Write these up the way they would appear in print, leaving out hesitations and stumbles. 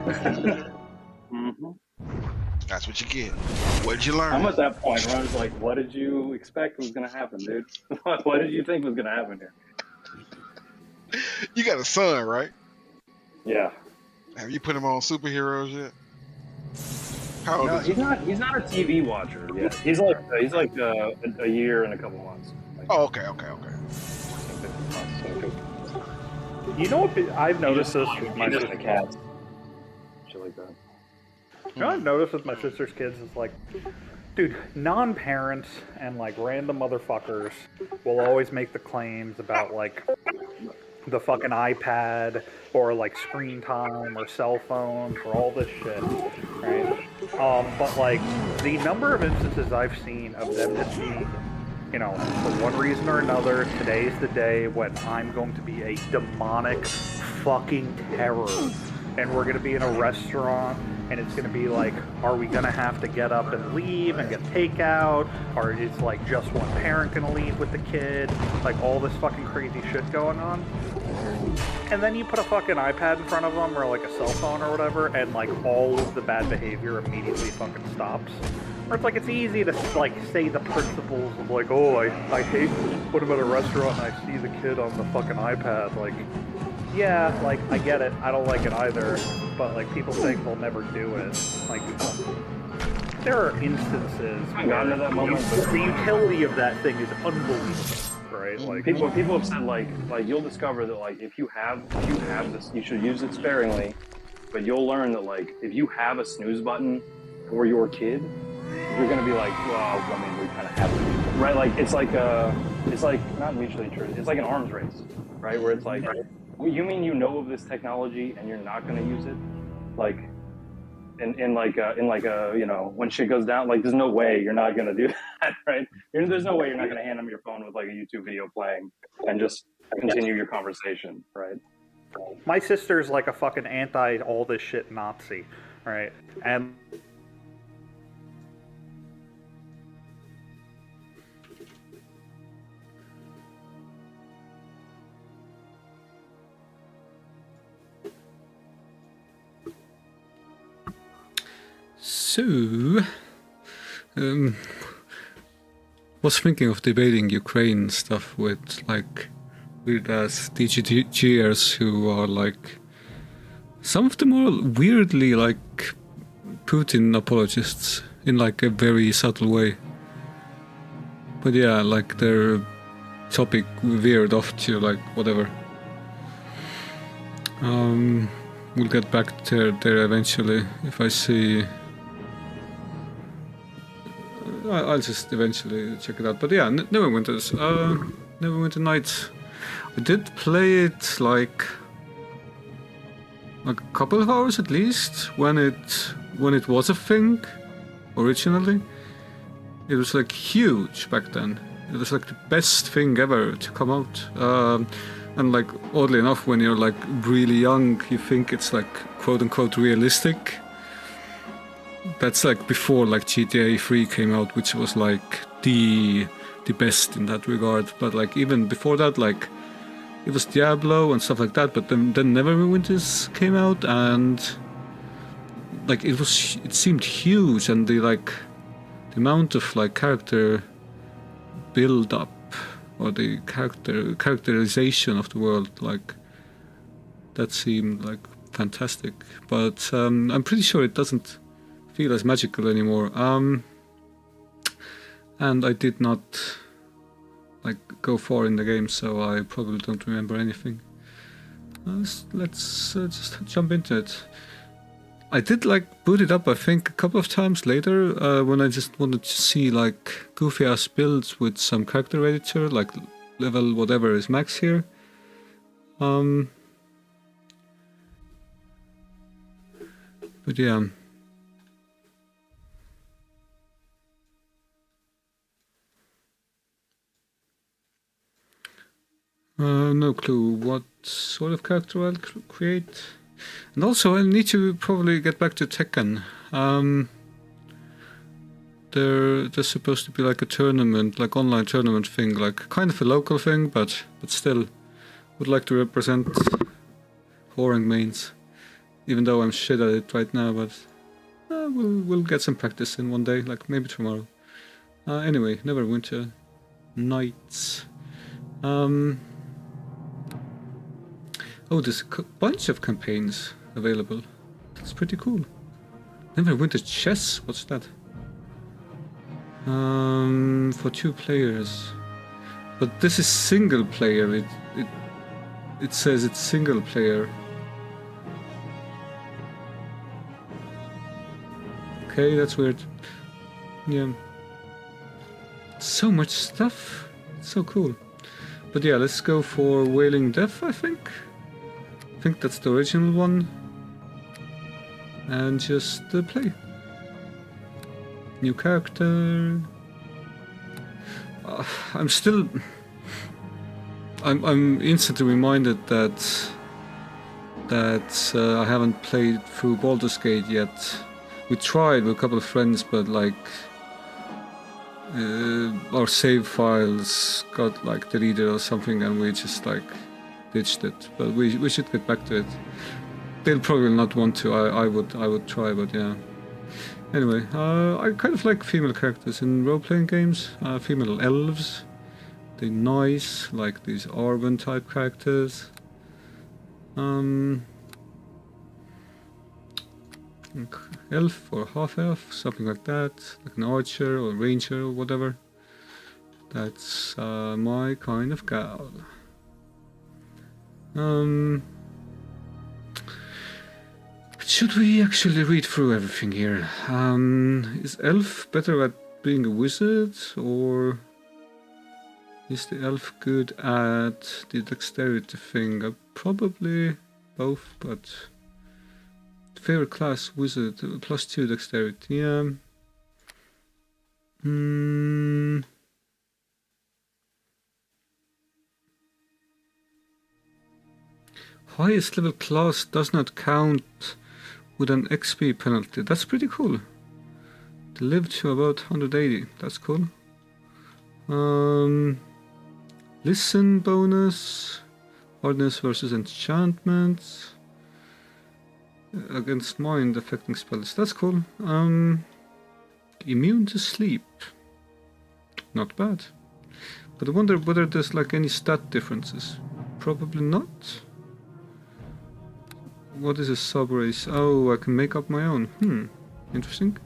Mm-hmm. That's what you get. What did you learn? I'm at that point where I was like, what did you expect was going to happen, dude? What did you think was going to happen here? You got a son, right? Yeah. Have you put him on superheroes yet? How old No, is he? he's not a TV watcher yet. He's like a year and a couple months. Like Oh, okay. 14, 15 months. You know what? I've noticed this with my He's just sister. a cat. Shit like that. You know what I've noticed with my sister's kids is like, dude, non-parents and like random motherfuckers will always make the claims about like the fucking iPad or like screen time or cell phones or all this shit, right? But like the number of instances I've seen of them just being, you know, for one reason or another, today's the day when I'm going to be a demonic fucking terror. And we're going to be in a restaurant, and it's going to be like, are we going to have to get up and leave and get takeout? Or is like just one parent going to leave with the kid? Like all this fucking crazy shit going on. And then you put a fucking iPad in front of them or like a cell phone or whatever, and like all of the bad behavior immediately fucking stops. Or it's like it's easy to like say the principles of like, oh, I hate when I'm at a restaurant and I see the kid on the fucking iPad. Like, yeah, like I get it. I don't like it either. But like people think they'll never do it. Like there are instances I got into that moment. the utility of that thing is unbelievable. Right? Like People have said like you'll discover that like if you have this, you should use it sparingly, but you'll learn that like if you have a snooze button for your kid, you're gonna be like, well, I mean, we kind of have to, right? Like it's like not mutually true. It's like an arms race, right? Where it's like, you mean you know of this technology and you're not gonna use it, like. In like a you know, when shit goes down, like there's no way you're not gonna do that, right? There's no way you're not gonna hand them your phone with like a YouTube video playing and just continue your conversation, right? my sister's like a fucking anti all this shit Nazi, right? And So, was thinking of debating Ukraine stuff with like weird ass DGGers who are like, some of them are weirdly like Putin apologists in like a very subtle way. But yeah, like their topic veered off to like whatever. We'll get back there eventually if I see. I'll just eventually check it out. But yeah, Neverwinter Nights. I did play it like a couple of hours at least when it was a thing originally. It was like huge back then. It was like the best thing ever to come out. And like oddly enough, when you're like really young, you think it's like quote unquote realistic. That's like before like GTA 3 came out, which was like the best in that regard. But like even before that, like it was Diablo and stuff like that. But then Neverwinter came out, and like it seemed huge, and the amount of like character build up or the characterization of the world, like that seemed like fantastic. But I'm pretty sure it doesn't feel as magical anymore. And I did not like go far in the game, so I probably don't remember anything. Let's just jump into it. I did like boot it up, I think, a couple of times later when I just wanted to see like goofy ass builds with some character editor, like level whatever is max here. But yeah. No clue what sort of character I'll create. And also I need to probably get back to Tekken. There's supposed to be like a tournament, like online tournament thing, like kind of a local thing, but still would like to represent whoring mains. even though I'm shit at it right now, but we'll get some practice in one day, like maybe tomorrow. Anyway, Neverwinter Nights. Oh, there's a bunch of campaigns available. That's pretty cool. Neverwinter Chess, what's that? For 2 players. But this is single player. It says it's single player. Okay, that's weird. Yeah. So much stuff. So cool. But yeah, let's go for Wailing Death, I think. I think that's the original one. And just play. New character. I'm instantly reminded that I haven't played through Baldur's Gate yet. We tried with a couple of friends, but like our save files got like deleted or something, and we just like ditched it. But we should get back to it. They'll probably not want to. I would try, but yeah. Anyway, I kind of like female characters in role-playing games. Female elves. They're nice, like these Arwen type characters. Elf or half-elf, something like that. Like an archer or ranger or whatever. That's my kind of gal. Should we actually read through everything here? Is elf better at being a wizard, or is the elf good at the dexterity thing? Probably both, but favorite class wizard, +2 dexterity, yeah. Highest level class does not count with an XP penalty. That's pretty cool. To live to about 180. That's cool. Listen bonus. Hardness versus enchantments. Against mind affecting spells. That's cool. Immune to sleep. Not bad. But I wonder whether there's like any stat differences. Probably not. What is a sub-race? Oh, I can make up my own. Interesting.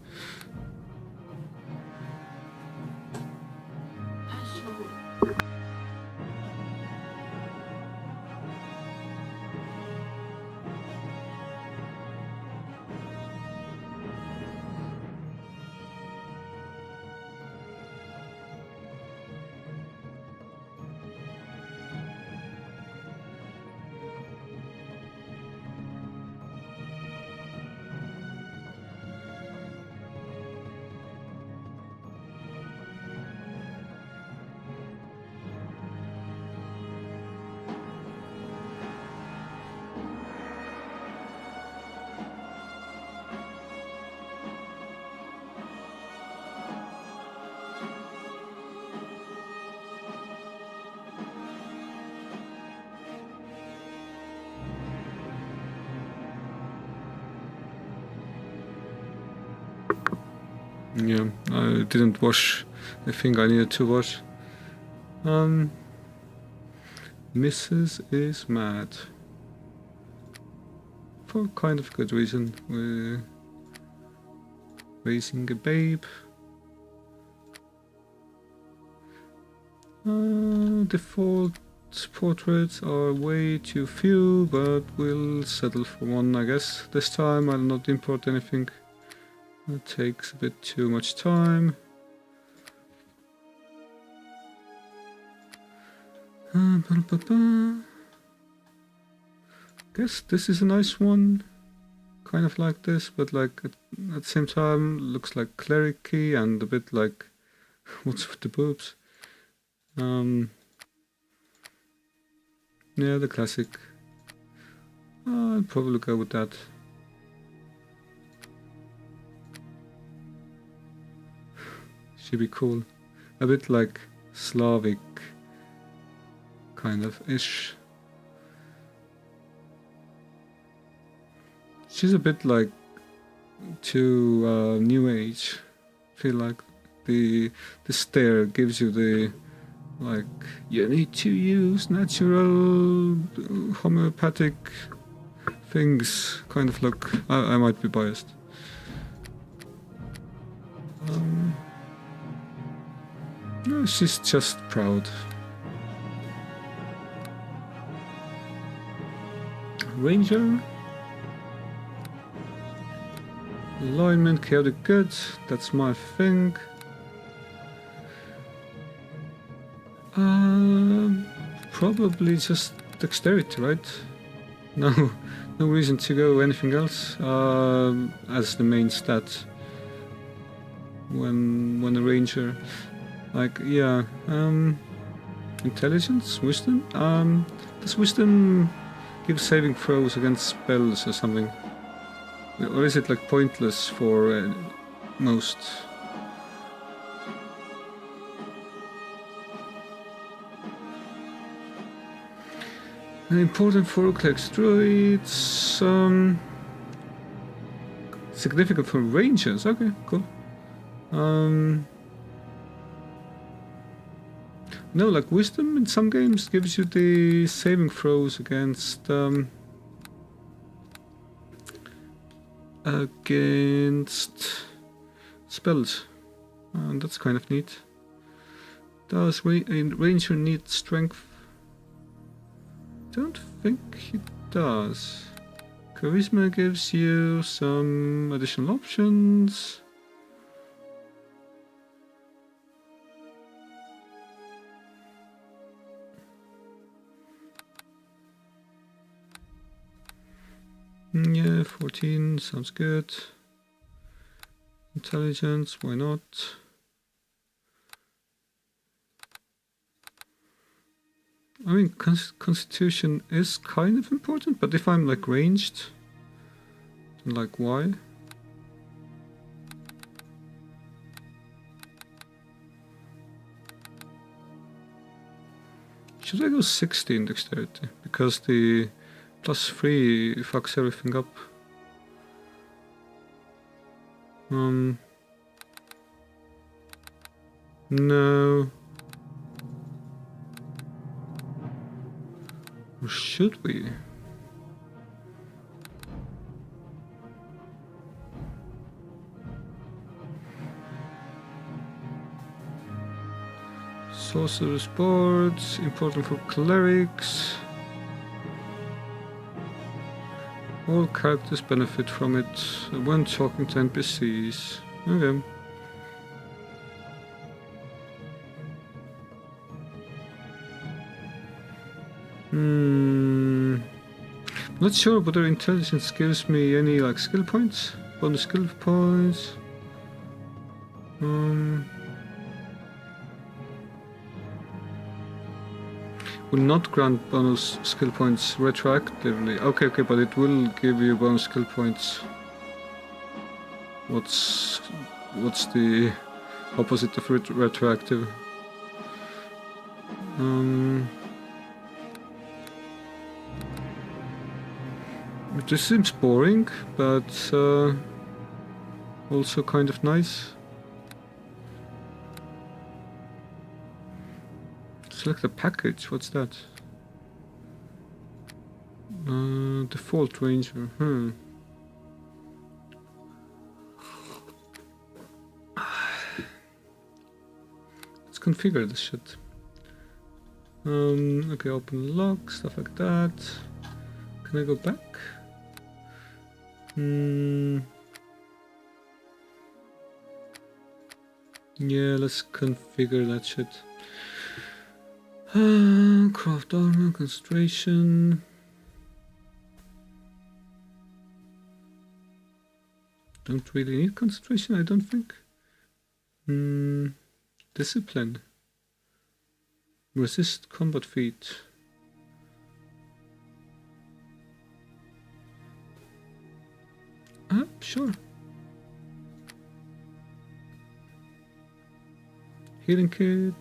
Yeah, I didn't watch the thing I needed to watch. Mrs. is mad. For kind of good reason. We're raising a babe. Default portraits are way too few, but we'll settle for one, I guess. This time I'll not import anything. It takes a bit too much time. Guess this is a nice one. Kind of like this, but like at the same time looks like cleric-y and a bit like what's with the boobs. Yeah, the classic. I'll probably go with that. Should be cool. A bit like Slavic kind of ish. She's a bit like too new age. Feel like the stare gives you the like you need to use natural homeopathic things kind of look. I might be biased. No, she's just proud. Ranger. Alignment, chaotic good. That's my thing. Probably just dexterity, right? No reason to go anything else as the main stat when a ranger. Like, yeah, intelligence, wisdom. Does wisdom give saving throws against spells or something? Or is it like pointless for most? Important for clerics, druids. Significant for rangers. Okay, cool. No, like wisdom in some games gives you the saving throws against spells. That's kind of neat. Does a ranger need strength? Don't think he does. Charisma gives you some additional options. Yeah, 14 sounds good. Intelligence, why not? I mean, constitution is kind of important, but if I'm like ranged, then like why? Should I go 60 in dexterity? Because the +3 fucks everything up. No. Or should we? Sorcerer's boards, important for clerics. All characters benefit from it when talking to NPCs. Okay. Not sure whether intelligence gives me any like skill points, bonus skill points. Will not grant bonus skill points retroactively. Okay, but it will give you bonus skill points. What's the opposite of retroactive? This seems boring, but also kind of nice. Select a package, what's that? Default ranger, Let's configure this shit. Okay, open log, stuff like that. Can I go back? Yeah, let's configure that shit. Craft armor, concentration. Don't really need concentration, I don't think. Discipline. Resist combat feat. Sure. Healing kit.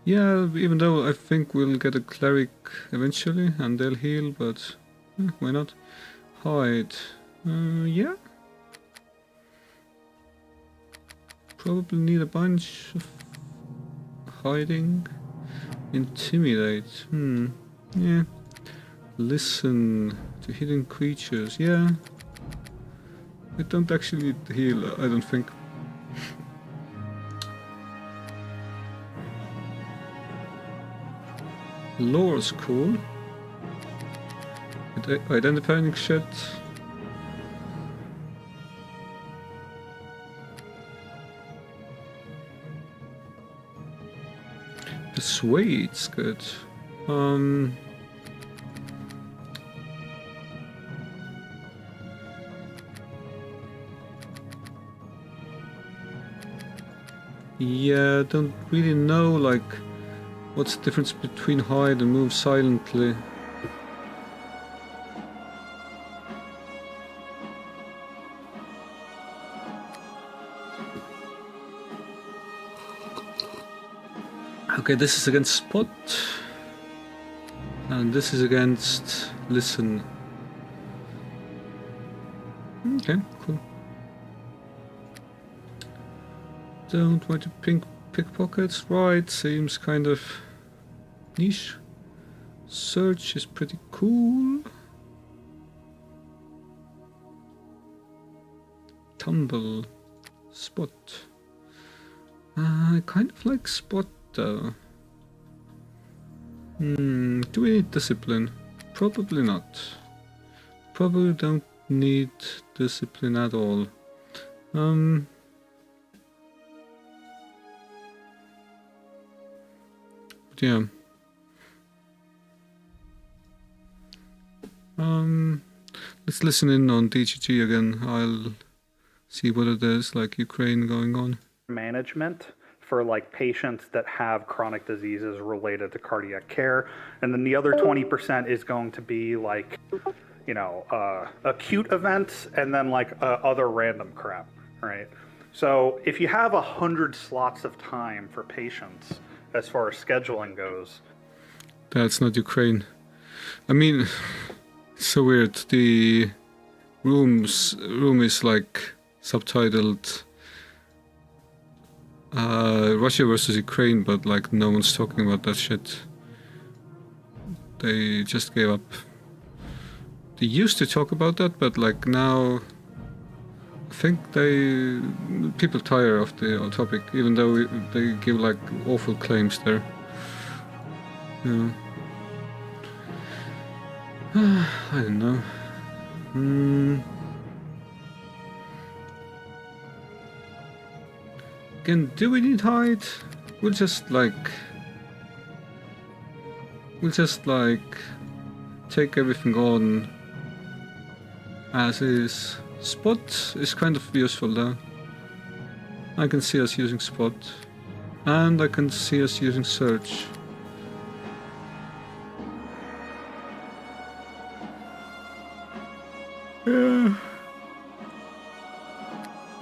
Yeah, even though I think we'll get a cleric eventually and they'll heal, but why not? hide. Yeah. Probably need a bunch of hiding. Intimidate. Yeah. Listen to hidden creatures. Yeah. I don't actually need to heal, I don't think. Lore's cool. Identifying shit. Persuade's good. Yeah, don't really know, like, what's the difference between hide and move silently. Okay, this is against spot. And this is against listen. Okay, cool. Don't want to pickpockets, right? Seems kind of niche. Search is pretty cool. Tumble. Spot. I kind of like spot though. Do we need discipline? Probably not. Probably don't need discipline at all. Yeah. Let's listen in on DGG again. I'll see whether there's like Ukraine going on. Management for like patients that have chronic diseases related to cardiac care, and then the other 20% is going to be like, you know, acute events, and then like other random crap, right? So if you have 100 slots of time for patients, as far as scheduling goes, that's not Ukraine. I mean, it's so weird. The room is like subtitled Russia versus Ukraine, but like no one's talking about that shit. They just gave up. They used to talk about that, but like now I think people tire of the topic, even though they give like awful claims there. Yeah. I don't know. Again, do we need hide? We'll just like take everything on as is. Spot is kind of useful though. I can see us using spot, and I can see us using search. Yeah.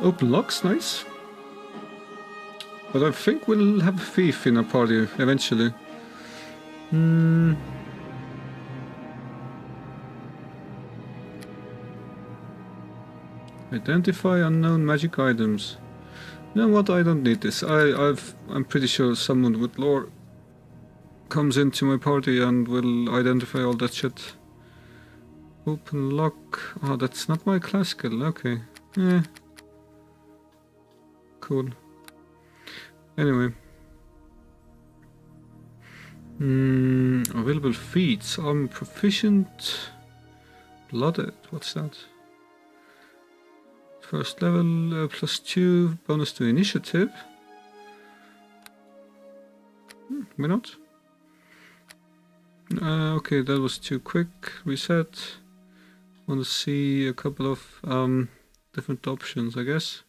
Open locks, nice. But I think we'll have a thief in our party eventually. Identify unknown magic items. You know what? I don't need this. I'm pretty sure someone with lore comes into my party and will identify all that shit. Open lock. Oh, that's not my class skill. Okay. Cool. Anyway. Available feats. I'm proficient. Blooded. What's that? First level, +2, bonus to initiative. Why not? Okay, that was too quick. Reset. Want to see a couple of different options, I guess.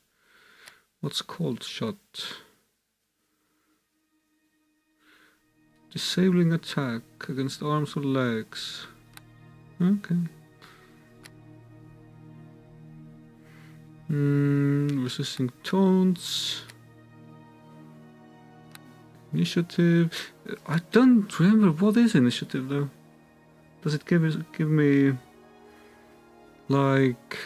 What's called shot? Disabling attack against arms or legs. Okay. Resisting taunts. Initiative. I don't remember what is initiative though. Does it give me like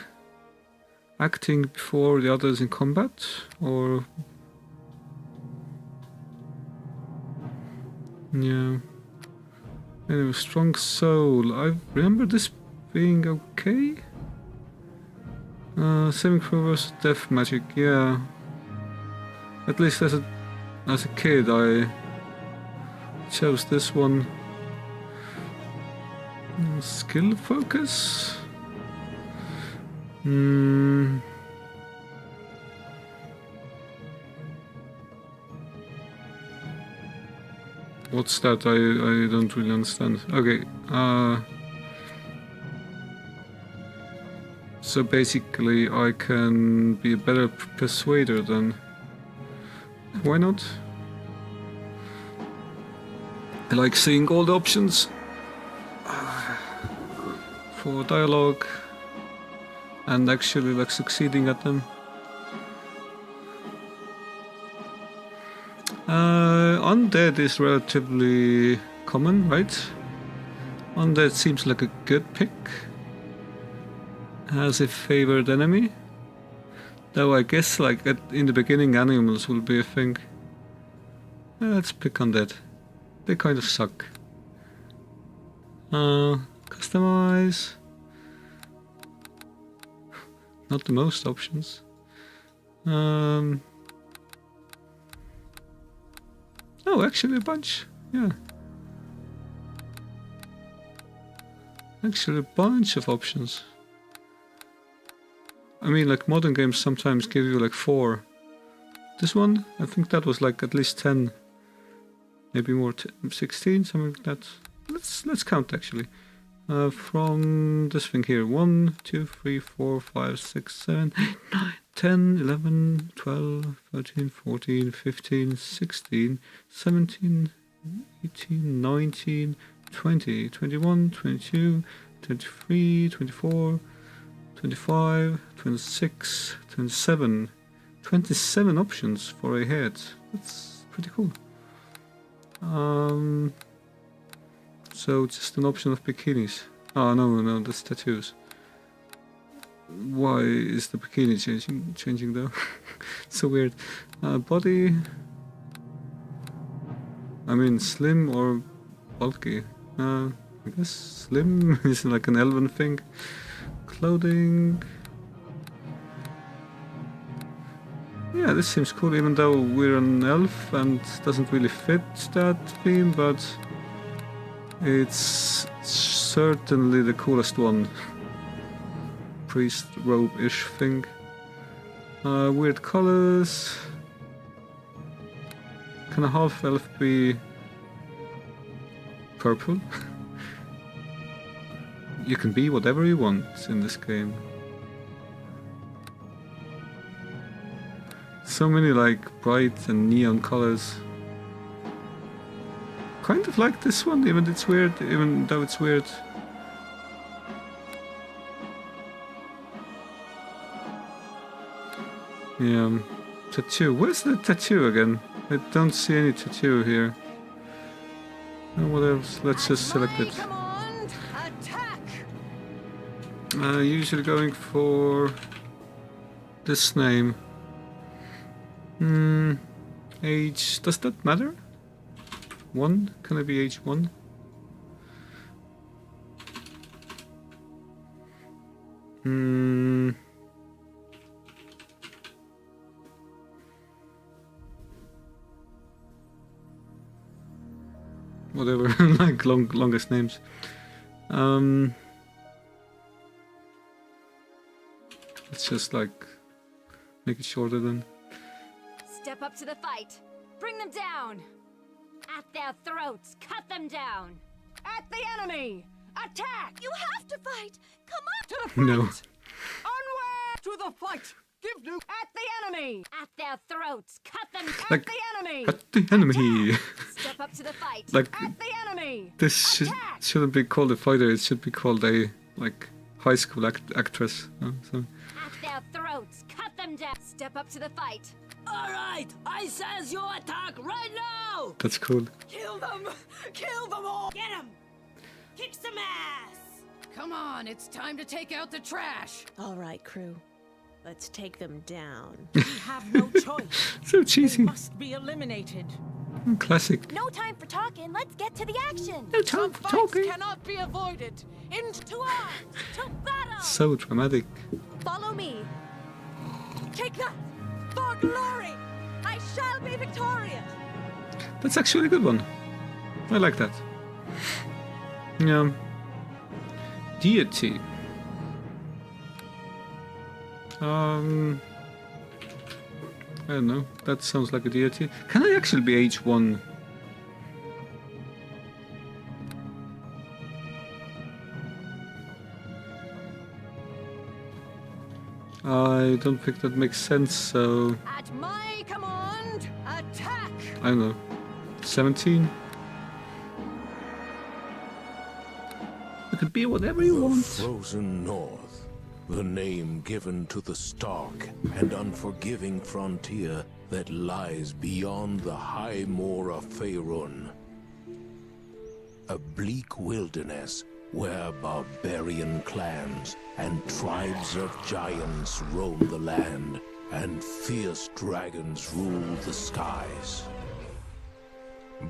acting before the others in combat, or yeah. Anyway, strong soul. I remember this being okay. Saving throw versus death magic. Yeah. At least as a kid, I chose this one. Skill focus. What's that? I don't really understand. Okay. So basically, I can be a better persuader then. Why not? I like seeing all the options for dialogue and actually like succeeding at them. Undead is relatively common, right? Undead seems like a good pick as a favored enemy. Though I guess like in the beginning animals will be a thing. Let's pick undead. They kind of suck. Customize. Not the most options. Oh, actually a bunch. Yeah. Actually a bunch of options. I mean, like modern games sometimes give you like 4. This one, I think that was like at least 10. Maybe more, 16, something like that. Let's count actually. From this thing here. 1, 2, 3, 4, 5, 6, 7, 8, 9, 10, 11, 12, 13, 14, 15, 16, 17, 18, 19, 20, 21, 22, 23, 24, 25, 26, 27. 27 options for a head. That's pretty cool. So just an option of bikinis. Oh no, that's tattoos. Why is the bikini changing though? So weird. Body. I mean, slim or bulky. I guess slim is like an elven thing. Clothing. Yeah, this seems cool, even though we're an elf and doesn't really fit that theme, but it's certainly the coolest one. Priest robe-ish thing. Weird colors. Can a half elf be purple? You can be whatever you want in this game. So many like bright and neon colors. Kind of like this one, even though it's weird. Yeah, tattoo. Where's the tattoo again? I don't see any tattoo here. What else? Let's just select it. Come on, attack! Usually going for this name. Age. Does that matter? 1? Can I be age 1? Whatever, like longest names. Let's just like make it shorter then. Step up to the fight. Bring them down. At their throats, cut them down. At the enemy, attack! You have to fight! Come on! To the front! No. Onward! To the fight! Give new... At the enemy! At their throats, cut them... Like, at the enemy! At the enemy! Step up to the fight. Like, at the enemy! This Attack! shouldn't be called a fighter, it should be called a, like, high school actress. So. At their throats, cut them down. Step up to the fight. Alright! I says you attack right now! That's cool. Kill them! Kill them all! Get them! Kick some ass! Come on, it's time to take out the trash. All right, crew. Let's take them down. We have no choice. So They cheesy. must be eliminated. Classic. No time for talking. Let's get to the action. No The time for fights talking. cannot be avoided. Into arms! To battle. So dramatic. Follow me. Take that! For glory! I shall be victorious! That's actually a good one. I like that. Yeah. Deity. I don't know. That sounds like a deity. Can I actually be H1? I don't think that makes sense, so At my command, attack! I don't know. 17? You could be whatever you The want. frozen north, the name given to the stark and unforgiving frontier that lies beyond the high moor of Faerun. A bleak wilderness where barbarian clans and tribes of giants roam the land and fierce dragons rule the skies.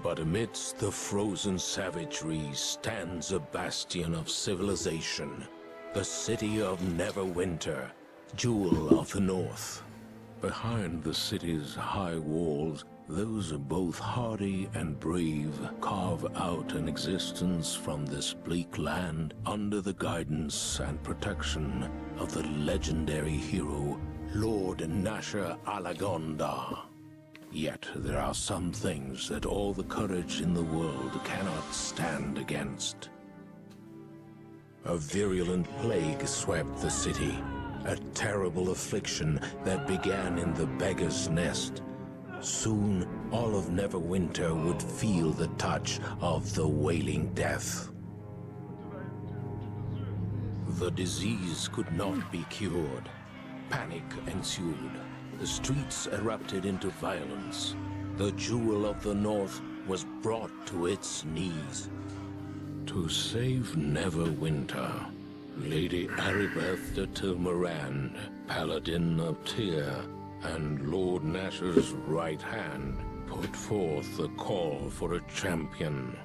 But amidst the frozen savagery stands a bastion of civilization, the city of Neverwinter, jewel of the north. Behind the city's high walls, those both hardy and brave carve out an existence from this bleak land under the guidance and protection of the legendary hero, Lord Nasher Alagonda. Yet there are some things that all the courage in the world cannot stand against. A virulent plague swept the city, a terrible affliction that began in the beggar's nest. Soon, all of Neverwinter would feel the touch of the wailing death. The disease could not be cured. Panic ensued. The streets erupted into violence. The jewel of the north was brought to its knees. To save Neverwinter, Lady Aribeth de Tilmarand, Paladin of Tyr, and Lord Nasher's right hand put forth the call for a champion.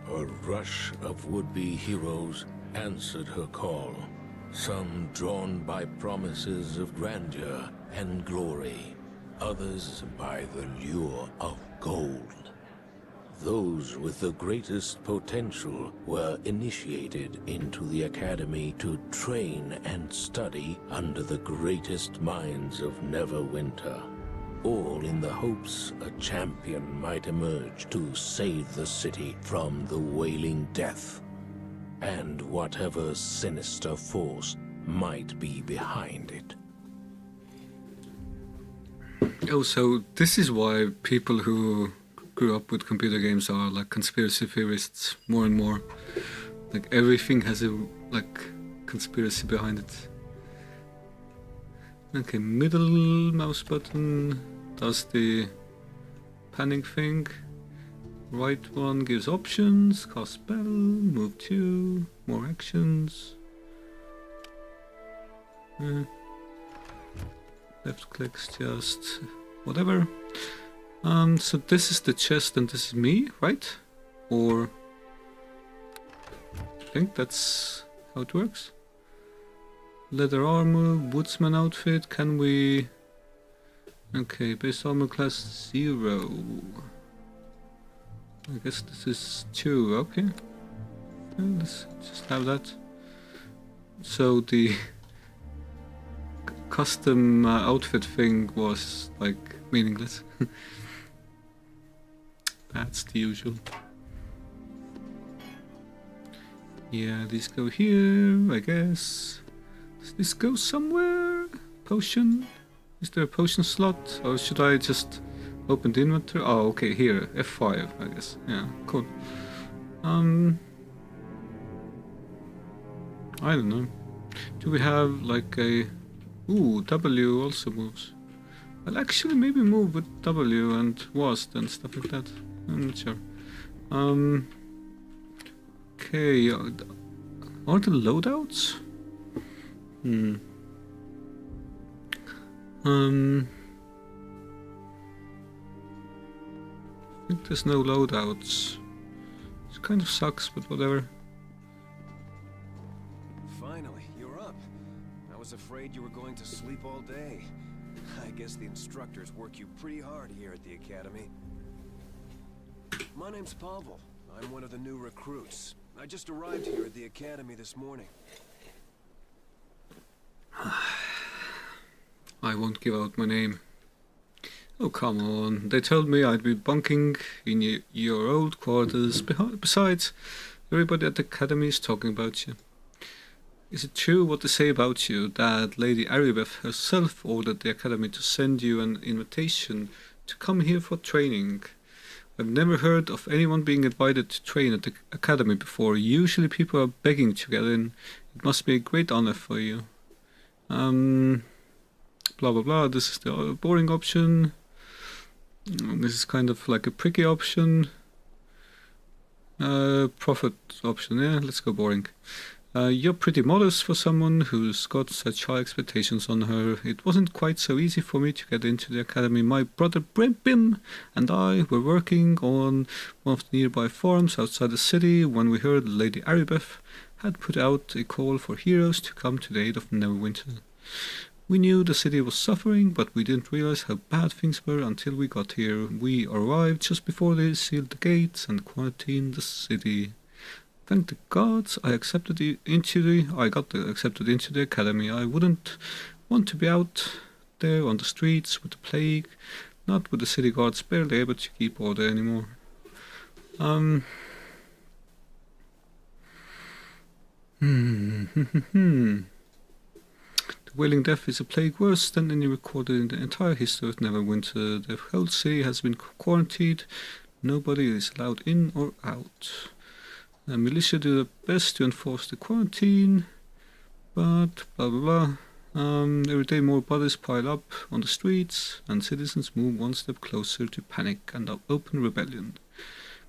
A rush of would-be heroes answered her call, some drawn by promises of grandeur and glory, others by the lure of gold. Those with the greatest potential were initiated into the academy to train and study under the greatest minds of Neverwinter, all in the hopes a champion might emerge to save the city from the wailing death, and whatever sinister force might be behind it. Oh, so this is why people who grew up with computer games are like conspiracy theorists more and more. Like everything has a like conspiracy behind it. Okay, middle mouse button does the panning thing. Right one gives options, cast spell, move 2, more actions. Left clicks just whatever. So this is the chest and this is me, right? Or I think that's how it works. Leather armor, woodsman outfit, can we... Okay, base armor class 0. I guess this is 2, okay. Let's just have that. So the custom outfit thing was like meaningless. That's the usual. Yeah, these go here, I guess. Does this go somewhere? Potion? Is there a potion slot? Or should I just open the inventory? Oh, okay, here. F5, I guess. Yeah, cool. I don't know. Do we have like a... Ooh, W also moves. I'll actually maybe move with W and WASD and stuff like that. I'm not sure. Okay, Are the loadouts? I think there's no loadouts. It kind of sucks, but whatever. Finally, you're up. I was afraid you were going to sleep all day. I guess the instructors work you pretty hard here at the academy. My name's Pavel. I'm one of the new recruits. I just arrived here at the academy this morning. I won't give out my name. Oh, come on. They told me I'd be bunking in your old quarters. Besides, everybody at the academy is talking about you. Is it true what they say about you, that Lady Aribeth herself ordered the academy to send you an invitation to come here for training? I've never heard of anyone being invited to train at the academy before. Usually people are begging to get in. It must be a great honor for you. Blah blah blah. This is the boring option. This is kind of like a pricky option. Profit option, yeah, let's go boring. You're pretty modest for someone who's got such high expectations on her. It wasn't quite so easy for me to get into the academy. My brother Bim and I were working on one of the nearby farms outside the city when we heard Lady Aribeth had put out a call for heroes to come to the aid of Neverwinter. We knew the city was suffering, but we didn't realize how bad things were until we got here. We arrived just before they sealed the gates and quarantined the city. Thank the gods I got accepted into the academy. I wouldn't want to be out there on the streets with the plague, not with the city guards barely able to keep order anymore. The Wailing Death is a plague worse than any recorded in the entire history of Neverwinter. The whole city has been quarantined. Nobody is allowed in or out. The militia do their best to enforce the quarantine, but blah blah blah. Every day more bodies pile up on the streets, and citizens move one step closer to panic and open rebellion.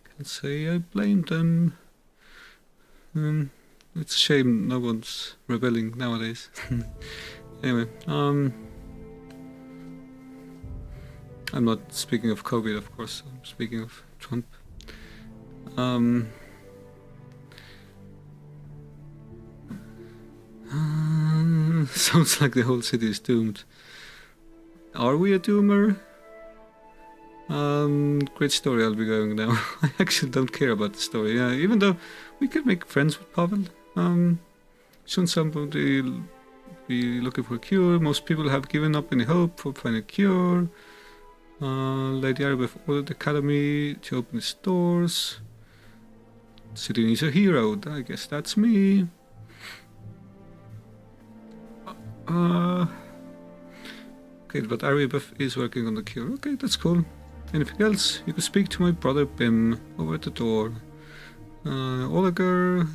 Can't say I blame them. It's a shame no one's rebelling nowadays. Anyway, I'm not speaking of COVID, of course. I'm speaking of Trump. Sounds like the whole city is doomed. Are we a doomer? Great story, I'll be going now. I actually don't care about the story, yeah, even though we could make friends with Pavel. Shouldn't somebody be looking for a cure? Most people have given up any hope for finding a cure. Lady Aribeth ordered the academy to open its doors. The city needs a hero. I guess that's me. Okay, but Aribeth is working on the cure. Okay, that's cool. Anything else? You can speak to my brother Bim over at the door. Oliger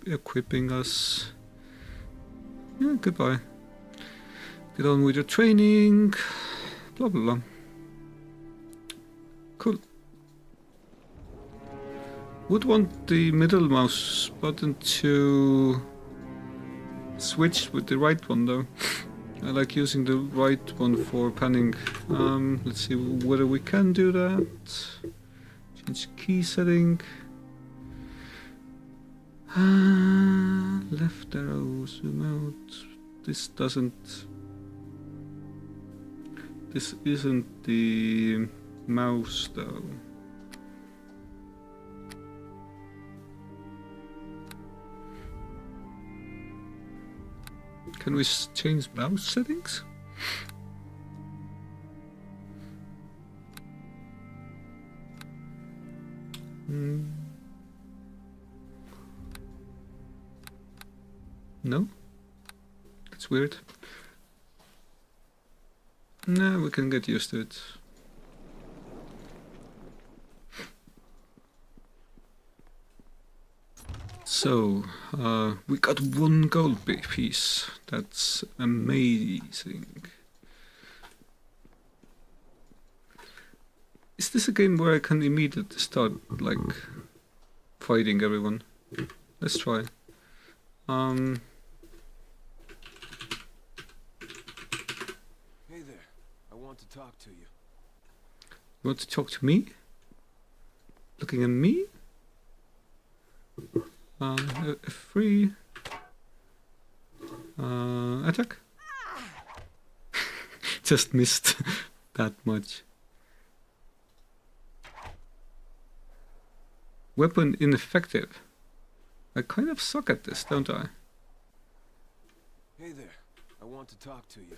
equipping us. Yeah, goodbye. Get on with your training. Blah blah blah. Cool. Would want the middle mouse button to switch with the right one though. I like using the right one for panning. Let's see whether we can do that. Change key setting. Left arrow, zoom out. This isn't the mouse though. Can we change mouse settings? No? That's weird. No, we can get used to it. So, we got one gold piece. That's amazing. Is this a game where I can immediately start, like, fighting everyone? Let's try. Hey there. I want to talk to you. You want to talk to me? Looking at me? F3. Attack. Just missed that much. Weapon ineffective. I kind of suck at this, don't I? Hey there. I want to talk to you.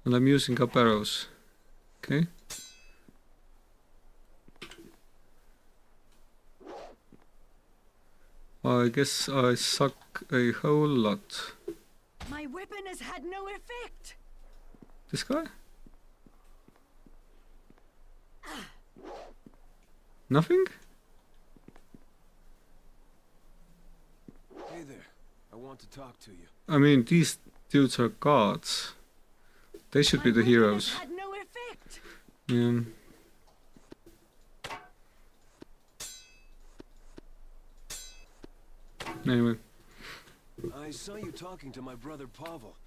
And I'm using up arrows. Okay. I guess I suck a whole lot. My weapon has had no effect. This guy? Nothing? Hey there. I want to talk to you. I mean, these dudes are gods. They should be the heroes. Had no effect. Yeah. Anyway. I saw you talking to my brother Pavel.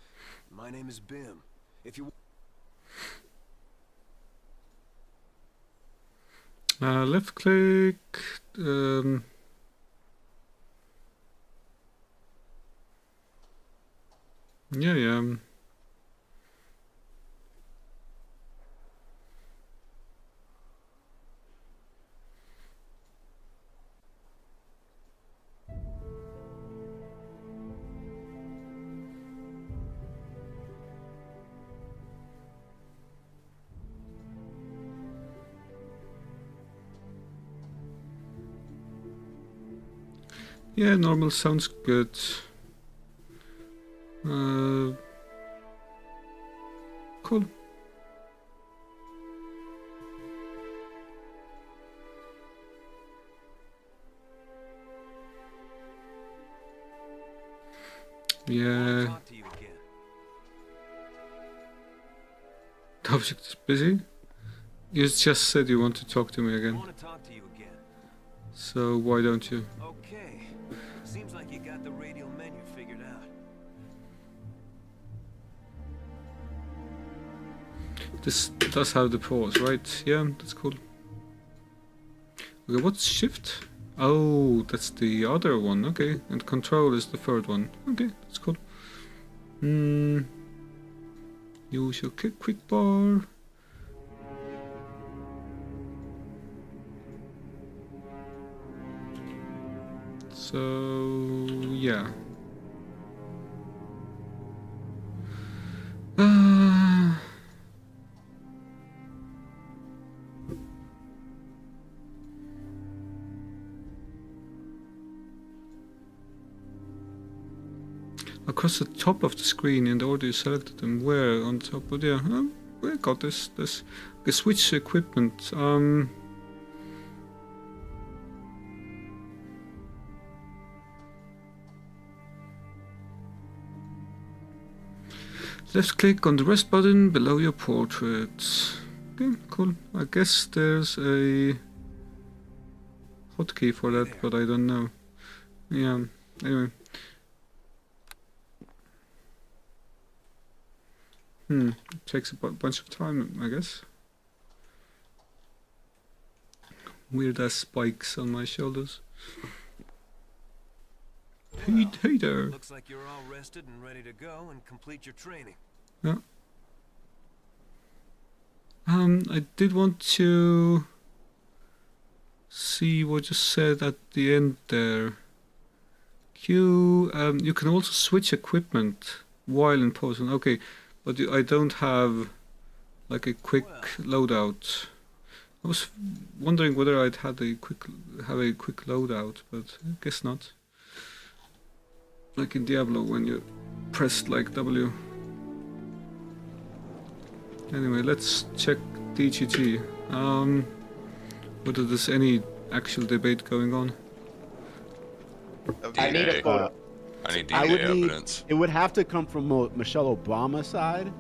My name is Bim. If you... Left click. Yeah. Yeah, normal sounds good. Cool. Yeah. Talk to you again. The object is busy? You just said you want to talk to me I again. want to talk to you again. So why don't you? Okay. Seems like you got the radial menu figured out. This does have the pause, right? Yeah, that's cool. Okay, what's shift? Oh, that's the other one. Okay, and control is the third one. Okay, that's cool. Use your quick bar. So yeah. Across the top of the screen in the order you selected them, where on top of we got this. Okay, switch equipment. Left click on the rest button below your portrait. Okay, cool. I guess there's a hotkey for that, but I don't know. Yeah, anyway. It takes a bunch of time, I guess. Weird ass spikes on my shoulders. Well, Hey there. Looks like you're all rested and ready to go and complete your training. Yeah. I did want to see what you said at the end there. You can also switch equipment while in pose. Okay, but I don't have like a quick loadout. I was wondering whether I'd have a quick loadout, but I guess not. Like in Diablo when you pressed like W. Anyway, let's check DGG. Whether there's any actual debate going on. I need a photo. I need DNA evidence. It would have to come from Michelle Obama's side,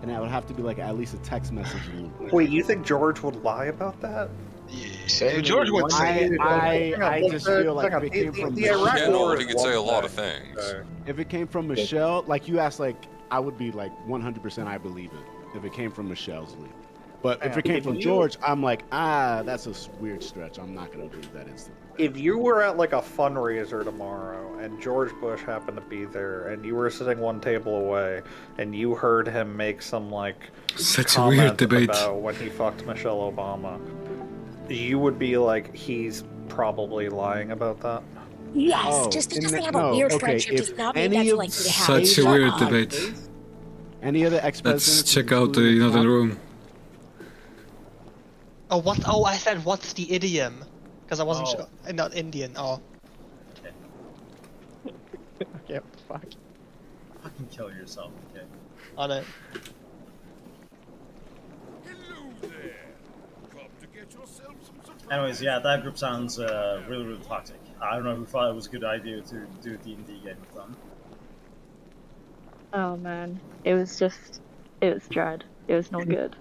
and that would have to be like at least a text message. Wait, you think George would lie about that? Yeah, George wouldn't say it. I just feel like if it came from Iraq Yeah, no, War he is could say a one lot of thing. things. if it came from Michelle, like you asked, like I would be like 100% I believe it if it came from Michelle's lead. But if it came from George, I'm like, that's a weird stretch. I'm not gonna believe that instantly. If you were at like a fundraiser tomorrow and George Bush happened to be there and you were sitting one table away and you heard him make some like Such a weird debate about when he fucked Michelle Obama, you would be like, he's probably lying about that. Yes, just because they have a weird friendship does not mean that's like they have. Such a weird debate. Any other ex-presidents? Let's check out the other room. Oh, what? Oh, I said, what's the idiom? Because I wasn't sure. Not Indian. Oh. Okay, fuck. Fucking kill yourself, okay? On it. Anyways, yeah, that group sounds really, really toxic. I don't know who thought it was a good idea to do a D&D game with them. Oh man, it was dread. It was not good.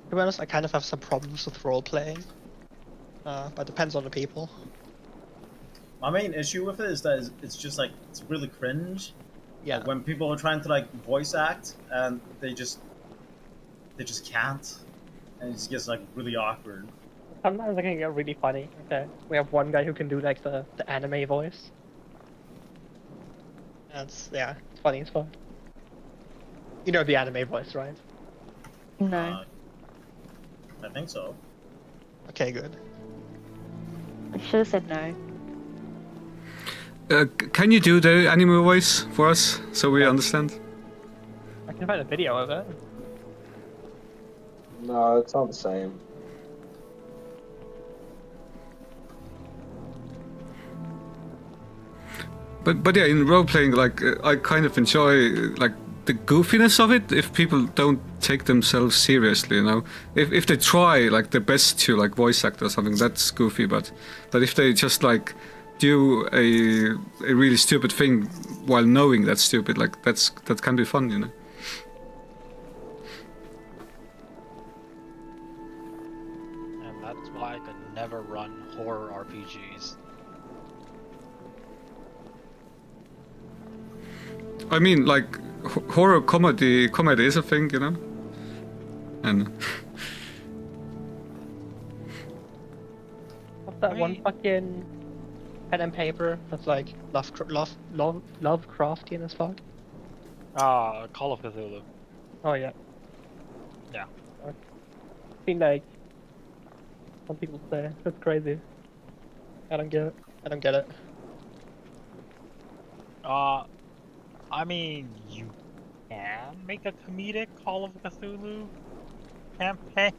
To be honest, I kind of have some problems with role-playing. But it depends on the people. My main issue with it is that it's just like, it's really cringe. Yeah. Like, when people are trying to like voice act and they just can't. And it just gets like really awkward. Sometimes it can get really funny. Okay. We have one guy who can do like the anime voice. It's funny as fuck. You know the anime voice, right? No. I think so. Okay, good. I should have said no. Can you do the anime voice for us so we understand? I can find a video of it. No, it's not the same. But yeah, in role playing, like I kind of enjoy like the goofiness of it. If people don't take themselves seriously, you know, if they try like their best to like voice act or something, that's goofy. But if they just like do a really stupid thing while knowing that's stupid, like that can be fun, you know. And that's why I could never run horror RPGs. I mean, like horror comedy is a thing, you know, and What's that one fucking pen and paper that's like Lovecraftian as fuck? Call of Cthulhu. Oh yeah. Yeah. I think like some people say that's crazy. I don't get it. I mean, you can make a comedic Call of Cthulhu campaign.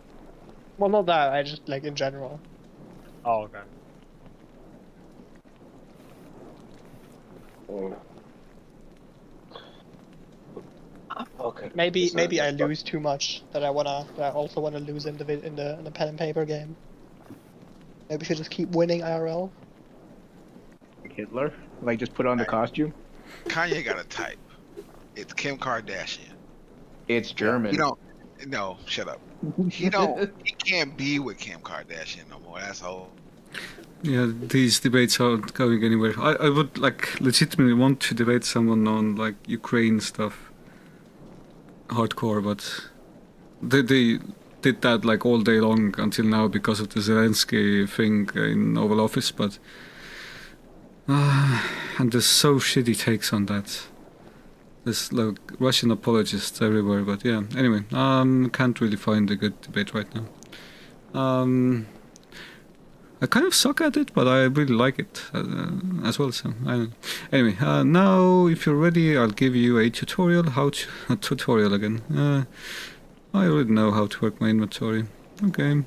Well, not that. I just like in general. Oh, okay. Okay. Maybe I lose too much that I also wanna lose in the pen and paper game. Maybe we should just keep winning IRL. Like Hitler? Like just put on the costume? Kanye got a type. It's Kim Kardashian. It's German. You don't. No, shut up. He can't be with Kim Kardashian no more. That's all. yeah, these debates aren't going anywhere. I would like legitimately want to debate someone on like Ukraine stuff, hardcore, but they did that like all day long until now because of the Zelensky thing in Oval Office, but and there's so shitty takes on that. There's like Russian apologists everywhere, but yeah. Anyway, can't really find a good debate right now. I kind of suck at it, but I really like it as well. So I don't know. Anyway, now if you're ready, I'll give you a tutorial. A tutorial again. I already know how to work my inventory. Okay.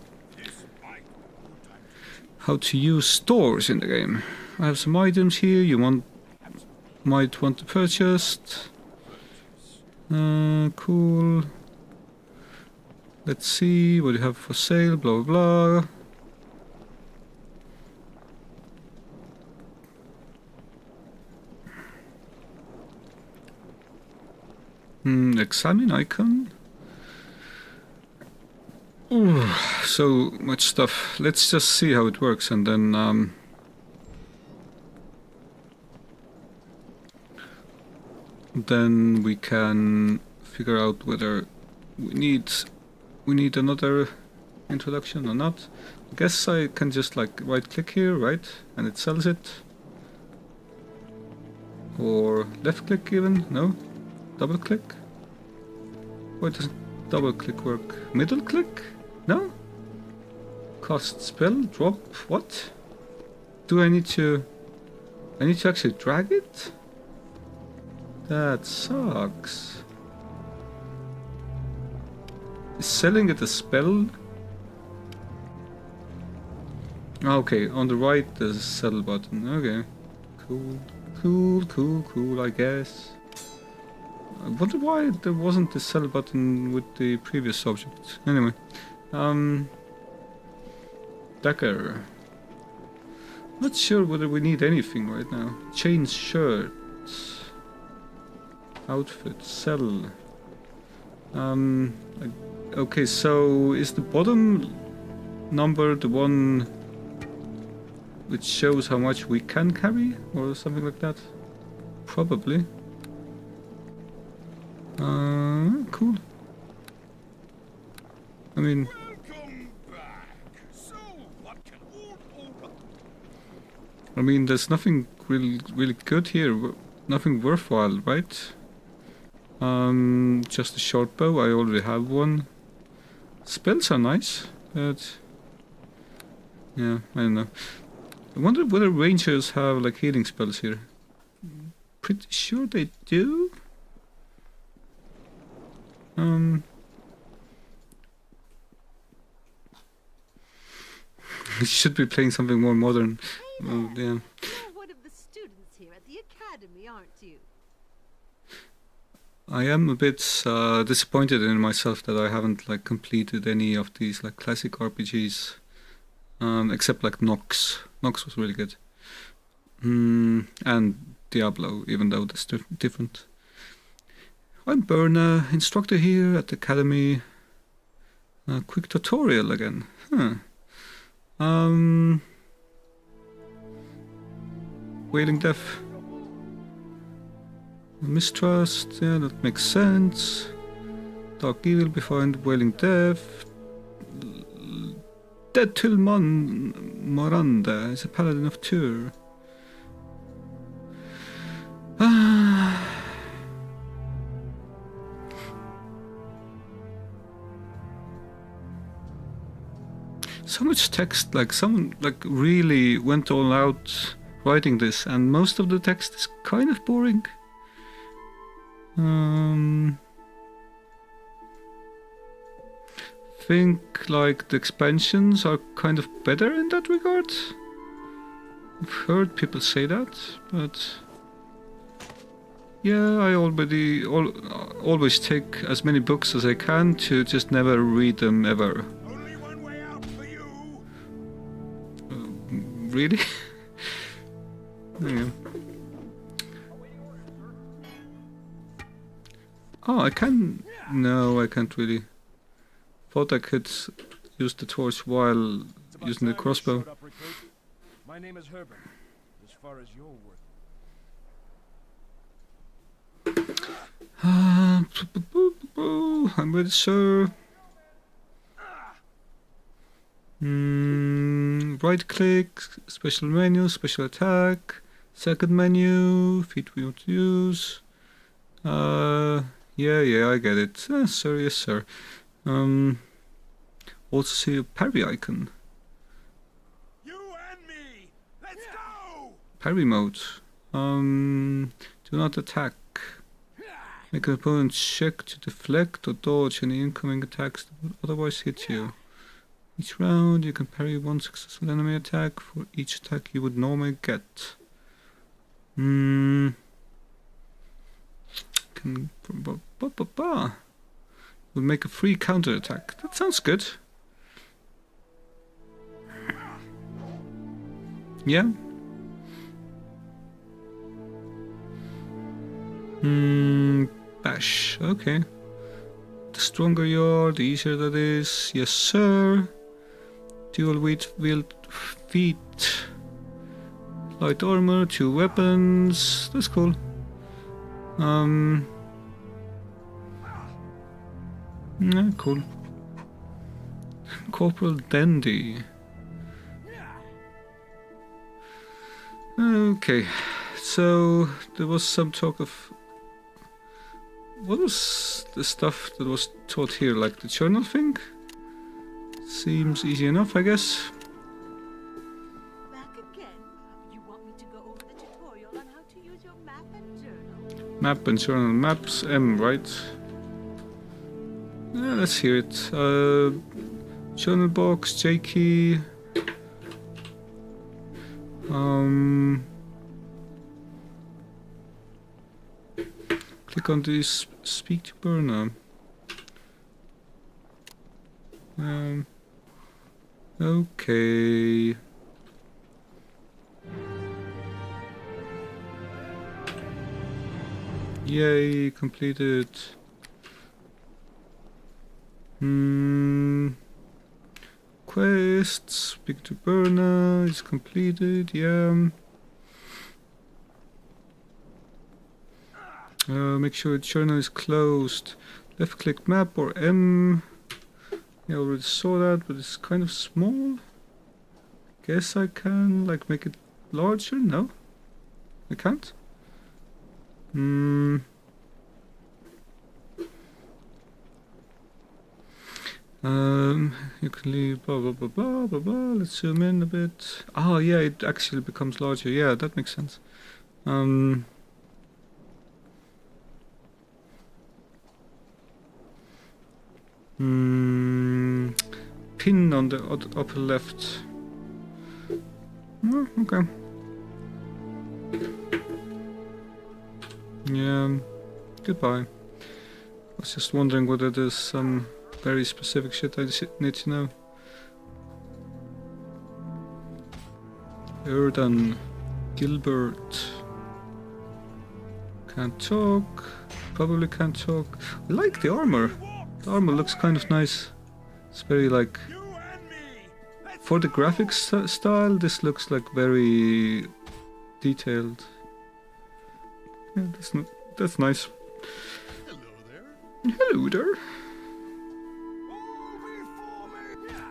How to use stores in the game. I have some items here you might want to purchase. Cool. Let's see what you have for sale. Blah blah blah. Examine icon. Ooh, so much stuff. Let's just see how it works, and then we can figure out whether we need another introduction or not. I guess I can just like right click here, right? And it sells it. Or left click even? No? Double click? Why doesn't double click work? Middle click? No? Cost spell? Drop? What? Do I need to actually drag it? That sucks. Is selling it a spell? Okay, on the right there's a sell button. Okay. Cool, I guess. I wonder why there wasn't the sell button with the previous object. Anyway. Dagger. Not sure whether we need anything right now. Change shirt. Outfit. Sell. Okay, so is the bottom number the one which shows how much we can carry or something like that? Probably. Cool. I mean, there's nothing really good here. Nothing worthwhile, right? Just a short bow. I already have one. Spells are nice, but yeah, I don't know. I wonder whether rangers have like healing spells here. Pretty sure they do. We should be playing something more modern. Oh, yeah. You're one of the students here at the academy, aren't you? I am a bit disappointed in myself that I haven't like completed any of these like classic RPGs, except like Nox. Nox was really good, and Diablo, even though that's different. I'm Berna, instructor here at the academy. Quick tutorial again. Wailing Death. Mistrust, yeah, that makes sense. Dark Evil behind Wailing Death. Dead Tilman Moranda is a paladin of Tyr. So much text, like someone like really went all out writing this, and most of the text is kind of boring. Think like the expansions are kind of better in that regard. I've heard people say that, but yeah, I always take as many books as I can to just never read them ever. Only one way out for you. Really? Yeah. Oh, I can... No, I can't really. Thought I could use the torch while using the crossbow. My name is Herbert. As far as you're worth. I'm ready, sir. Right click, special menu, special attack, second menu, feat we want to use. Yeah, I get it. Sir, yes, sir. Also see a parry icon. You and me. Let's go. Parry mode. Do not attack. Make an opponent check to deflect or dodge any incoming attacks that would otherwise hit you. Each round you can parry one successful enemy attack for each attack you would normally get. Will make a free counter attack. That sounds good. Yeah. bash. Okay. The stronger you are, the easier that is. Yes, sir. Dual wield feet. Light armor, 2 weapons. That's cool. Yeah, cool. Corporal Dandy. Okay, so there was some talk of... What was the stuff that was taught here, like the journal thing? Seems easy enough, I guess. Back again. You want me to go over the tutorial on how to use your map and journal? Map and journal. Maps, M, right? Yeah, let's hear it. Journal box, J key. Click on this. Speak to Burner. Okay. Yay, completed. Quest, speak to Burner, is completed, yeah. Make sure the journal is closed. Left click map or M. I already saw that, but it's kind of small. Guess I can like make it larger? No? I can't? You can leave blah blah blah blah blah blah. Let's zoom in a bit. Oh yeah, it actually becomes larger. Yeah, that makes sense. Pin on the upper left. Oh, okay. Yeah. Goodbye. I was just wondering whether there's some very specific shit I need to know. Erdan. Gilbert. Can't talk. Probably can't talk. I like the armor. The armor looks kind of nice. It's very like... For the graphics style, this looks like very detailed. Yeah, that's nice. Hello there.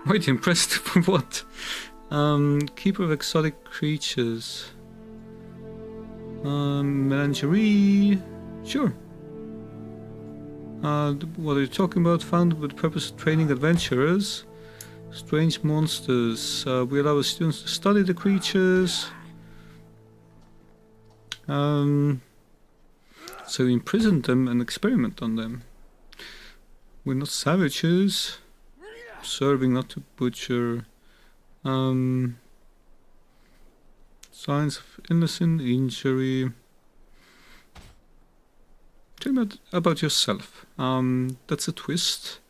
Wait, impressed for what? Keeper of exotic creatures. Menagerie. Sure. What are you talking about? Founded with the purpose of training adventurers. Strange monsters. We allow students to study the creatures. So imprison them and experiment on them. We're not savages. Serving, not to butcher. Signs of illness and injury. Tell me about yourself. That's a twist.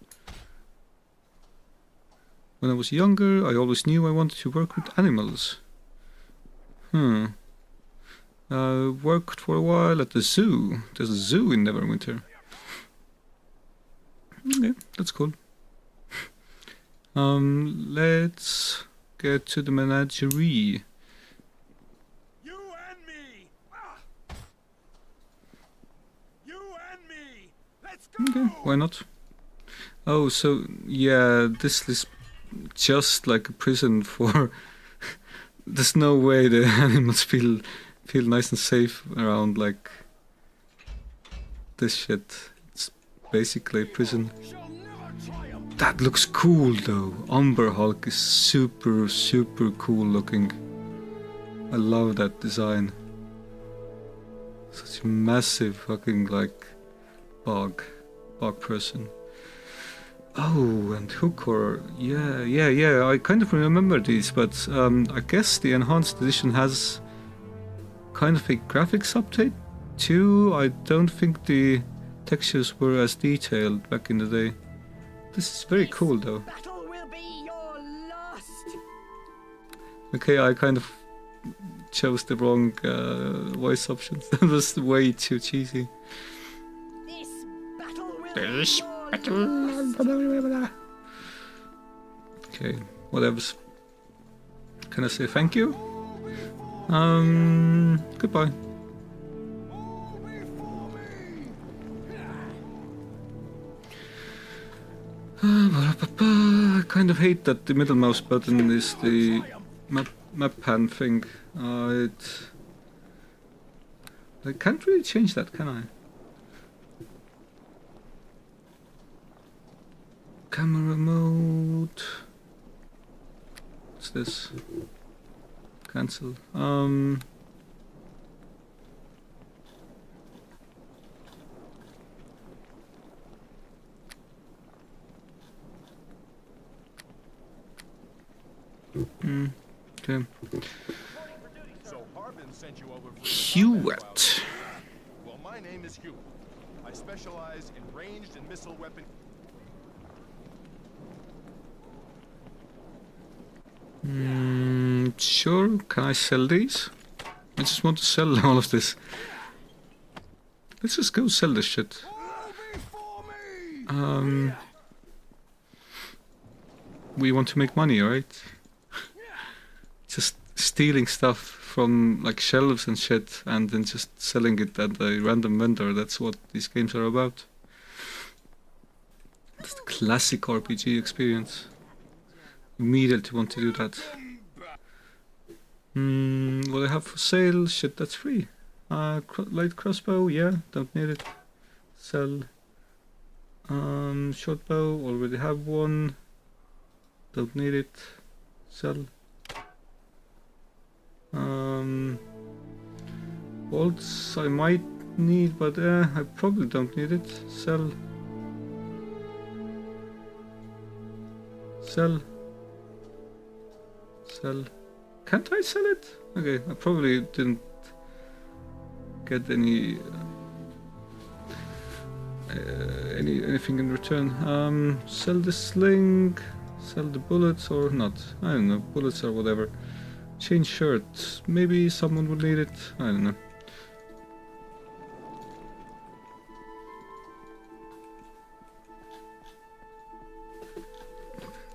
When I was younger, I always knew I wanted to work with animals. Worked for a while at the zoo. There's a zoo in Neverwinter. Okay, that's cool. Let's get to the menagerie. Okay, why not? Oh, so yeah, this is just like a prison for... There's no way the animals feel nice and safe around like this shit. It's basically a prison. That looks cool though. Umber Hulk is super cool looking. I love that design. Such a massive fucking like bog person. Oh, and hook horror. Yeah. I kind of remember these, but I guess the enhanced edition has kind of a graphics update too. I don't think the textures were as detailed back in the day. This is very cool though. Okay, I kind of chose the wrong voice options. That was way too cheesy. This Space battle. Okay, whatever. Can I say thank you? Goodbye. I kind of hate that the middle mouse button is the map pan thing. I can't really change that, can I? Camera mode. What's this? Cancel. Okay. So Harbin sent you over for Hewitt. Well, my name is Hewitt. I specialize in ranged and missile weapon. Sure. Can I sell these? I just want to sell all of this. Let's just go sell this shit. We want to make money, right? Just stealing stuff from like shelves and shit and then just selling it at a random vendor. That's what these games are about. It's the classic RPG experience. Immediately want to do that. What I have for sale? Shit, that's free. Light crossbow, yeah, don't need it. Sell. Short bow, already have one. Don't need it. Sell. Bolts I might need, but I probably don't need it. Sell. Sell. Sell. Can't I sell it? Okay, I probably didn't get anything in return. Sell the sling. Sell the bullets or not. I don't know. Bullets or whatever. Change shirt. Maybe someone would need it. I don't know.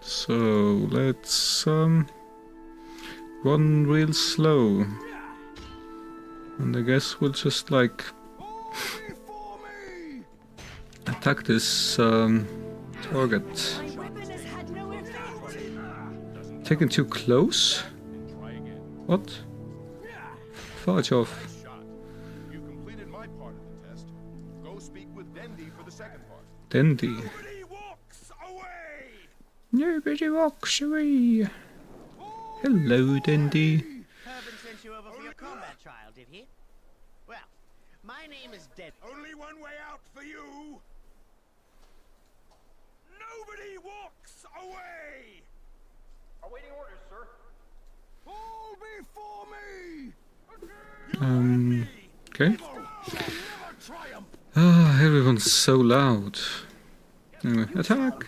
So let's run real slow. And I guess we'll just like attack this target. Taken too close? What? Fudge off. You completed my part of the test. Go speak with Dendy for the second part. Dendy. Nobody walks away. Nobody walks away. Hello, Dendy. Harbin sent you over for your combat trial, did he? Well, my name is Dendy. Only one way out for you. Nobody walks away. Awaiting orders, sir. Fall before me. Okay. Ah, everyone's so loud. Anyway, attack.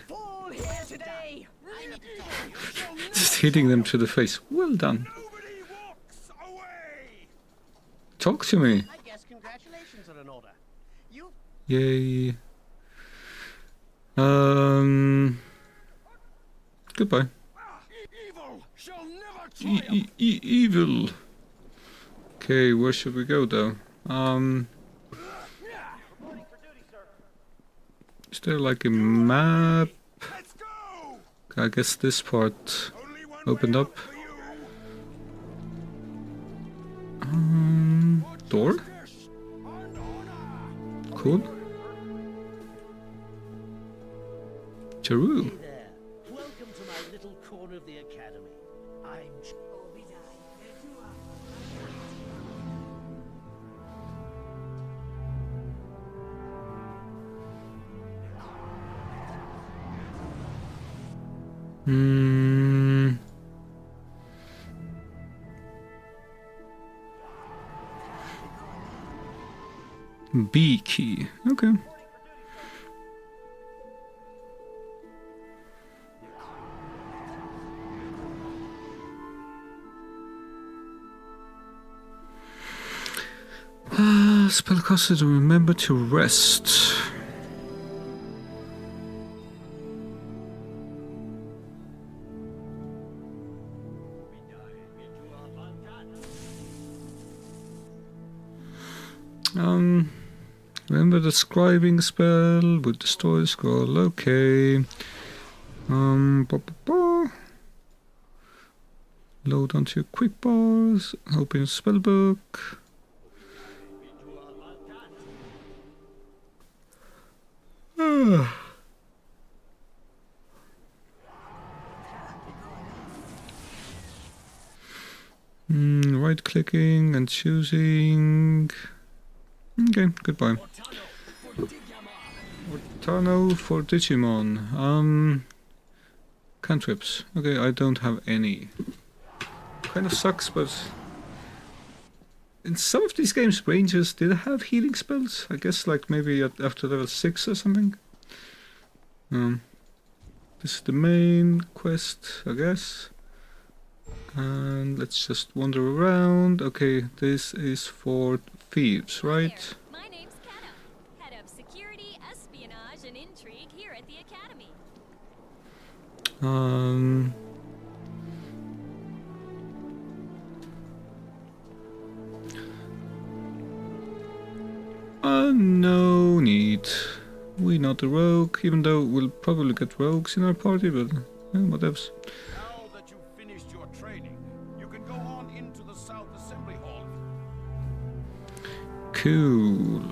Just hitting them to the face. Well done. Talk to me. I guess congratulations on an order. You Yay. Goodbye. Evil. Okay, where should we go though? Is there like a map? I guess this part opened up. Door? Cool. Jeru. Hey there. Welcome to my little corner of the academy. I'm B key. Okay. Spellcaster, remember to rest. Remember the scribing spell with the story scroll. Okay. Load onto your quick bars. Open your spellbook. Right clicking and choosing. Okay, goodbye. Ortano for Digimon. Cantrips. Okay, I don't have any. Kind of sucks, but in some of these games, Rangers did have healing spells. I guess, like maybe after level 6 or something. This is the main quest, I guess. And let's just wander around. Okay, this is for thieves, right? My name's Kenna, head of security, espionage, and intrigue here at the Academy. No need. We're not a rogue, even though we'll probably get rogues in our party, but what else? Now that you've finished your training, you can go on into the South Assembly Hall. Cool.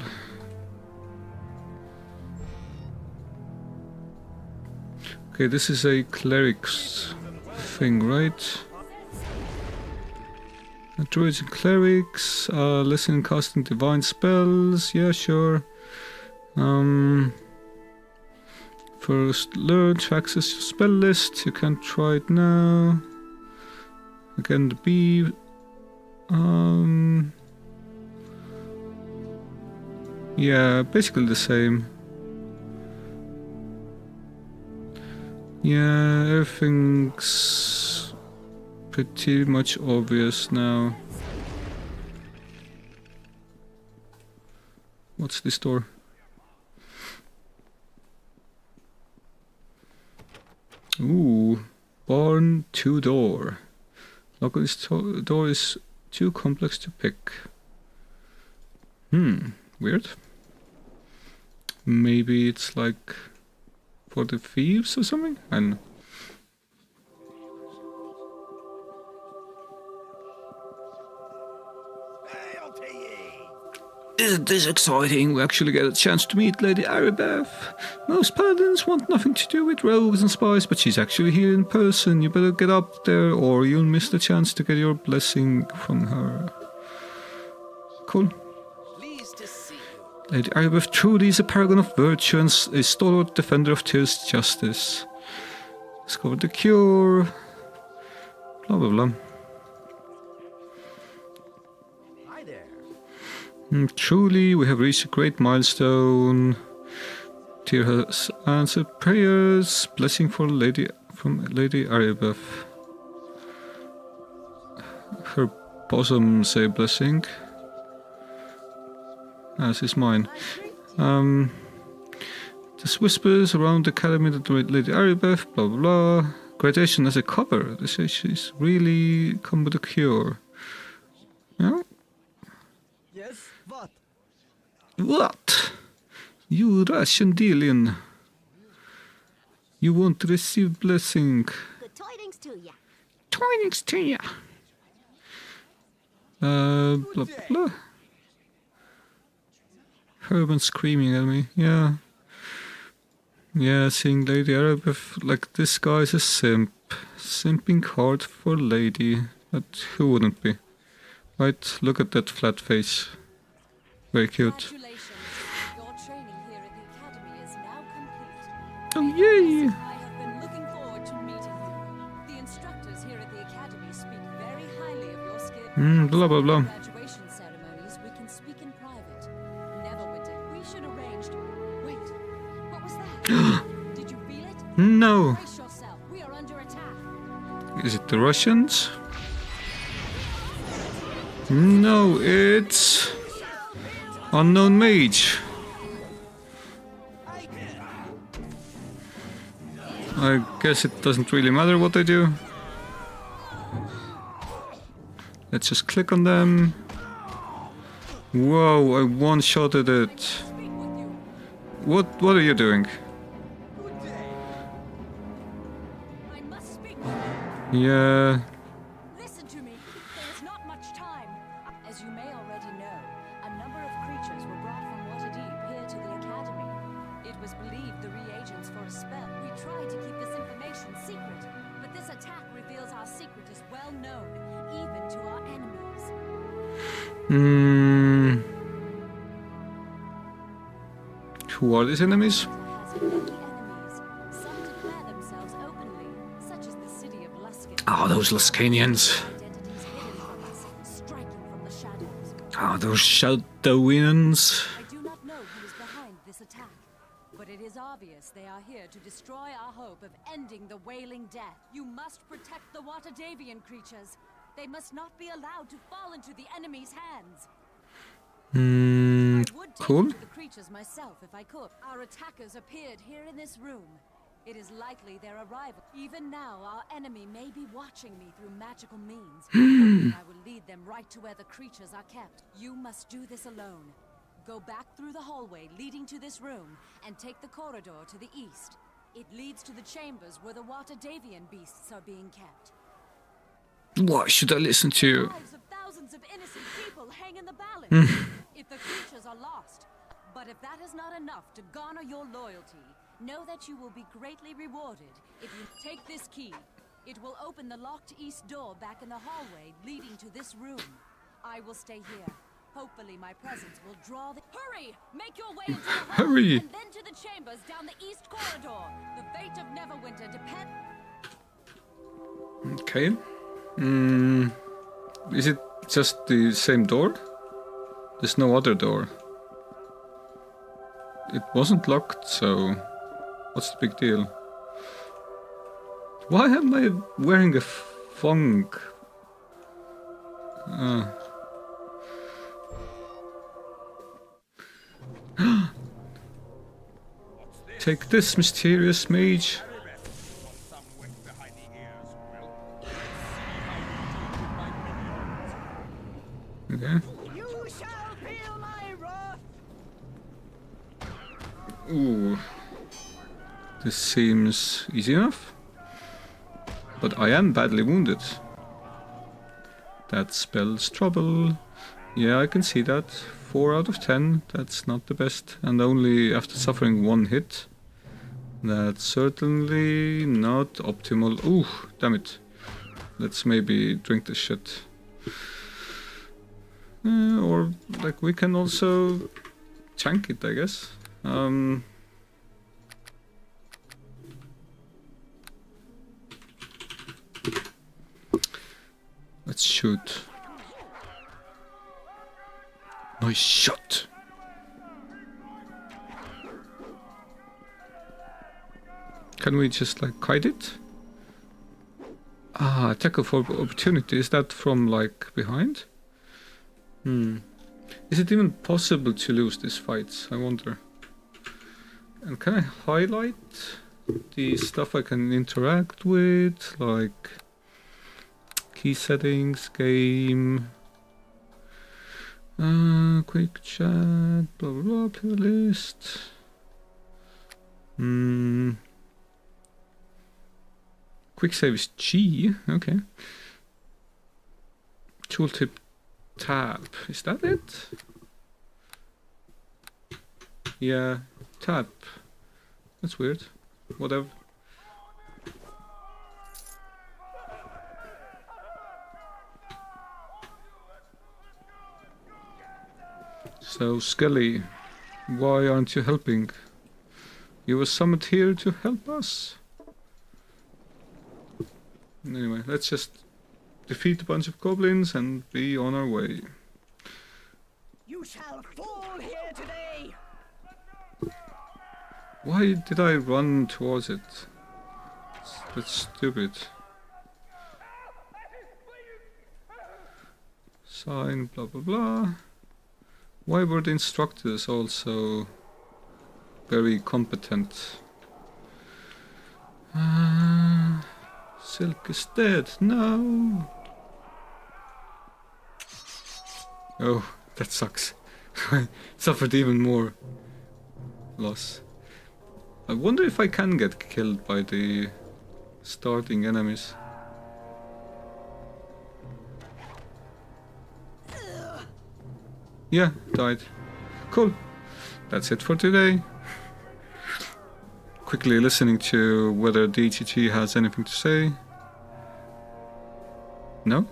Okay, this is a cleric's thing, right? Druids and clerics, listen and casting divine spells, yeah, sure. First learn to access your spell list, you can try it now. Again, the B. Yeah, basically the same. Yeah, everything's pretty much obvious now. What's this door? Ooh, barn 2-door. Lock on this door is too complex to pick. Weird. Maybe it's like for the thieves or something? I don't know. Isn't this exciting? We actually get a chance to meet Lady Arabeth. Most paladins want nothing to do with rogues and spies, but she's actually here in person. You better get up there or you'll miss the chance to get your blessing from her. Cool. Lady Arabeth truly is a paragon of virtue and a stalwart defender of Tyr's justice. Discovered the cure. Blah blah blah. Truly, we have reached a great milestone. Tyr has answered prayers. Blessing for from Lady Arabeth. Her bosom say blessing. As is mine. There's whispers around the academy that Lady Arabeth, blah blah blah. Graduation as a cover. They say she's really come with a cure. Yeah? Yes, what? What? You Russian dealing. You won't receive blessing. Good tidings to ya. Tidings to ya. Blah blah. Herman screaming at me. Yeah. Yeah, seeing Lady Arabeth like this guy's a simp. Simping hard for Lady. But who wouldn't be? Right, look at that flat face. Very cute. Your training here at the Academy is now complete. Oh yay! I have been looking forward to meeting you. The instructors here at the Academy speak very highly of your skill. Blah blah blah. Graduation ceremonies, we can speak in private. Neverwinter, we should arrange. Wait, what was that? Did you feel it? No. Brace yourself. We are under attack. Is it the Russians? No, it's unknown mage. I guess it doesn't really matter what they do. Let's just click on them. Whoa, I one-shotted it. What are you doing? Yeah. Listen to me. There is not much time. As you may already know, a number of creatures were brought from Waterdeep here to the Academy. It was believed the reagents for a spell. We tried to keep this information secret, but this attack reveals our secret is well known, even to our enemies. Who are these enemies? Oh, those Luscanians. Oh, those Shadowinians. I do not know who is behind this attack, but it is obvious they are here to destroy our hope of ending the Wailing Death. You must protect the Waterdavian creatures. They must not be allowed to fall into the enemy's hands. Cool. To the creatures myself, if I could. Our attackers appeared here in this room. It is likely their arrival. Even now, our enemy may be watching me through magical means. I will lead them right to where the creatures are kept. You must do this alone. Go back through the hallway leading to this room and take the corridor to the east. It leads to the chambers where the Waterdavian beasts are being kept. Why should I listen to you? The lives of thousands of innocent people hang in the balance. If the creatures are lost, but if that is not enough to garner your loyalty, know that you will be greatly rewarded if you take this key. It will open the locked east door back in the hallway leading to this room. I will stay here. Hopefully my presence will draw the... Hurry! Make your way into the hall. Hurry! And then to the chambers down the east corridor. The fate of Neverwinter depends... Okay. Is it just the same door? There's no other door. It wasn't locked, so what's the big deal? Why am I wearing a funk? Take this, mysterious mage. Okay. You shall feel my wrath. Ooh. This seems easy enough. But I am badly wounded. That spells trouble. Yeah, I can see that. 4 out of 10. That's not the best. And only after suffering 1 hit. That's certainly not optimal. Ooh, damn it. Let's maybe drink this shit. Or, like, we can also chunk it, I guess. Let's shoot. Nice shot. Can we just, like, kite it? Ah, attack of opportunity. Is that from, like, behind? Is it even possible to lose these fights? I wonder. And can I highlight the stuff I can interact with? Like key settings, game, quick chat, blah blah blah, playlist. Quick save is G, okay. Tooltip tab, is that it? Yeah, tab. That's weird. Whatever. So, Skelly, why aren't you helping? You were summoned here to help us. Anyway, let's just defeat a bunch of goblins and be on our way. You shall fall here today. Why did I run towards it? That's stupid. Sign, blah blah blah. Why were the instructors also very competent? Silk is dead. No. Oh, that sucks. Suffered even more loss. I wonder if I can get killed by the starting enemies. Yeah, died. Cool. That's it for today. Quickly listening to whether DGG has anything to say. No?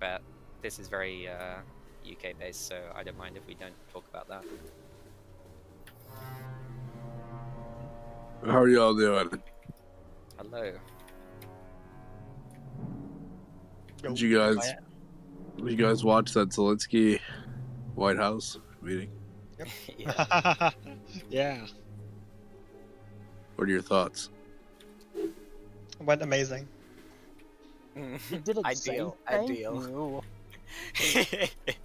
But this is very UK based, so I don't mind if we don't talk about that. How are y'all doing? Hello. Did you guys watch that Zelensky White House meeting? Yeah. Yeah. What are your thoughts? Went amazing. Ideal. Ideal.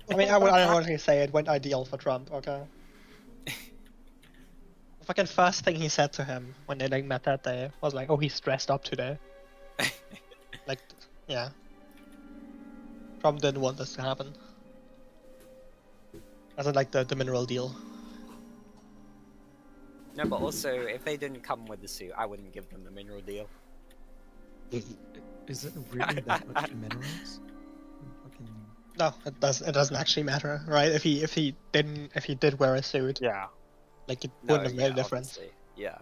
I mean, I don't want to say it went ideal for Trump, okay? The fucking first thing he said to him when they like met that day was like, "Oh, he's stressed up today." Like, yeah. Trump didn't want this to happen. As in, like, the mineral deal. No, but also, if they didn't come with the suit, I wouldn't give them the mineral deal. Is it really that much minerals? No, it doesn't actually matter, right? If he did wear a suit, yeah, like it wouldn't have made a difference. Obviously. Yeah.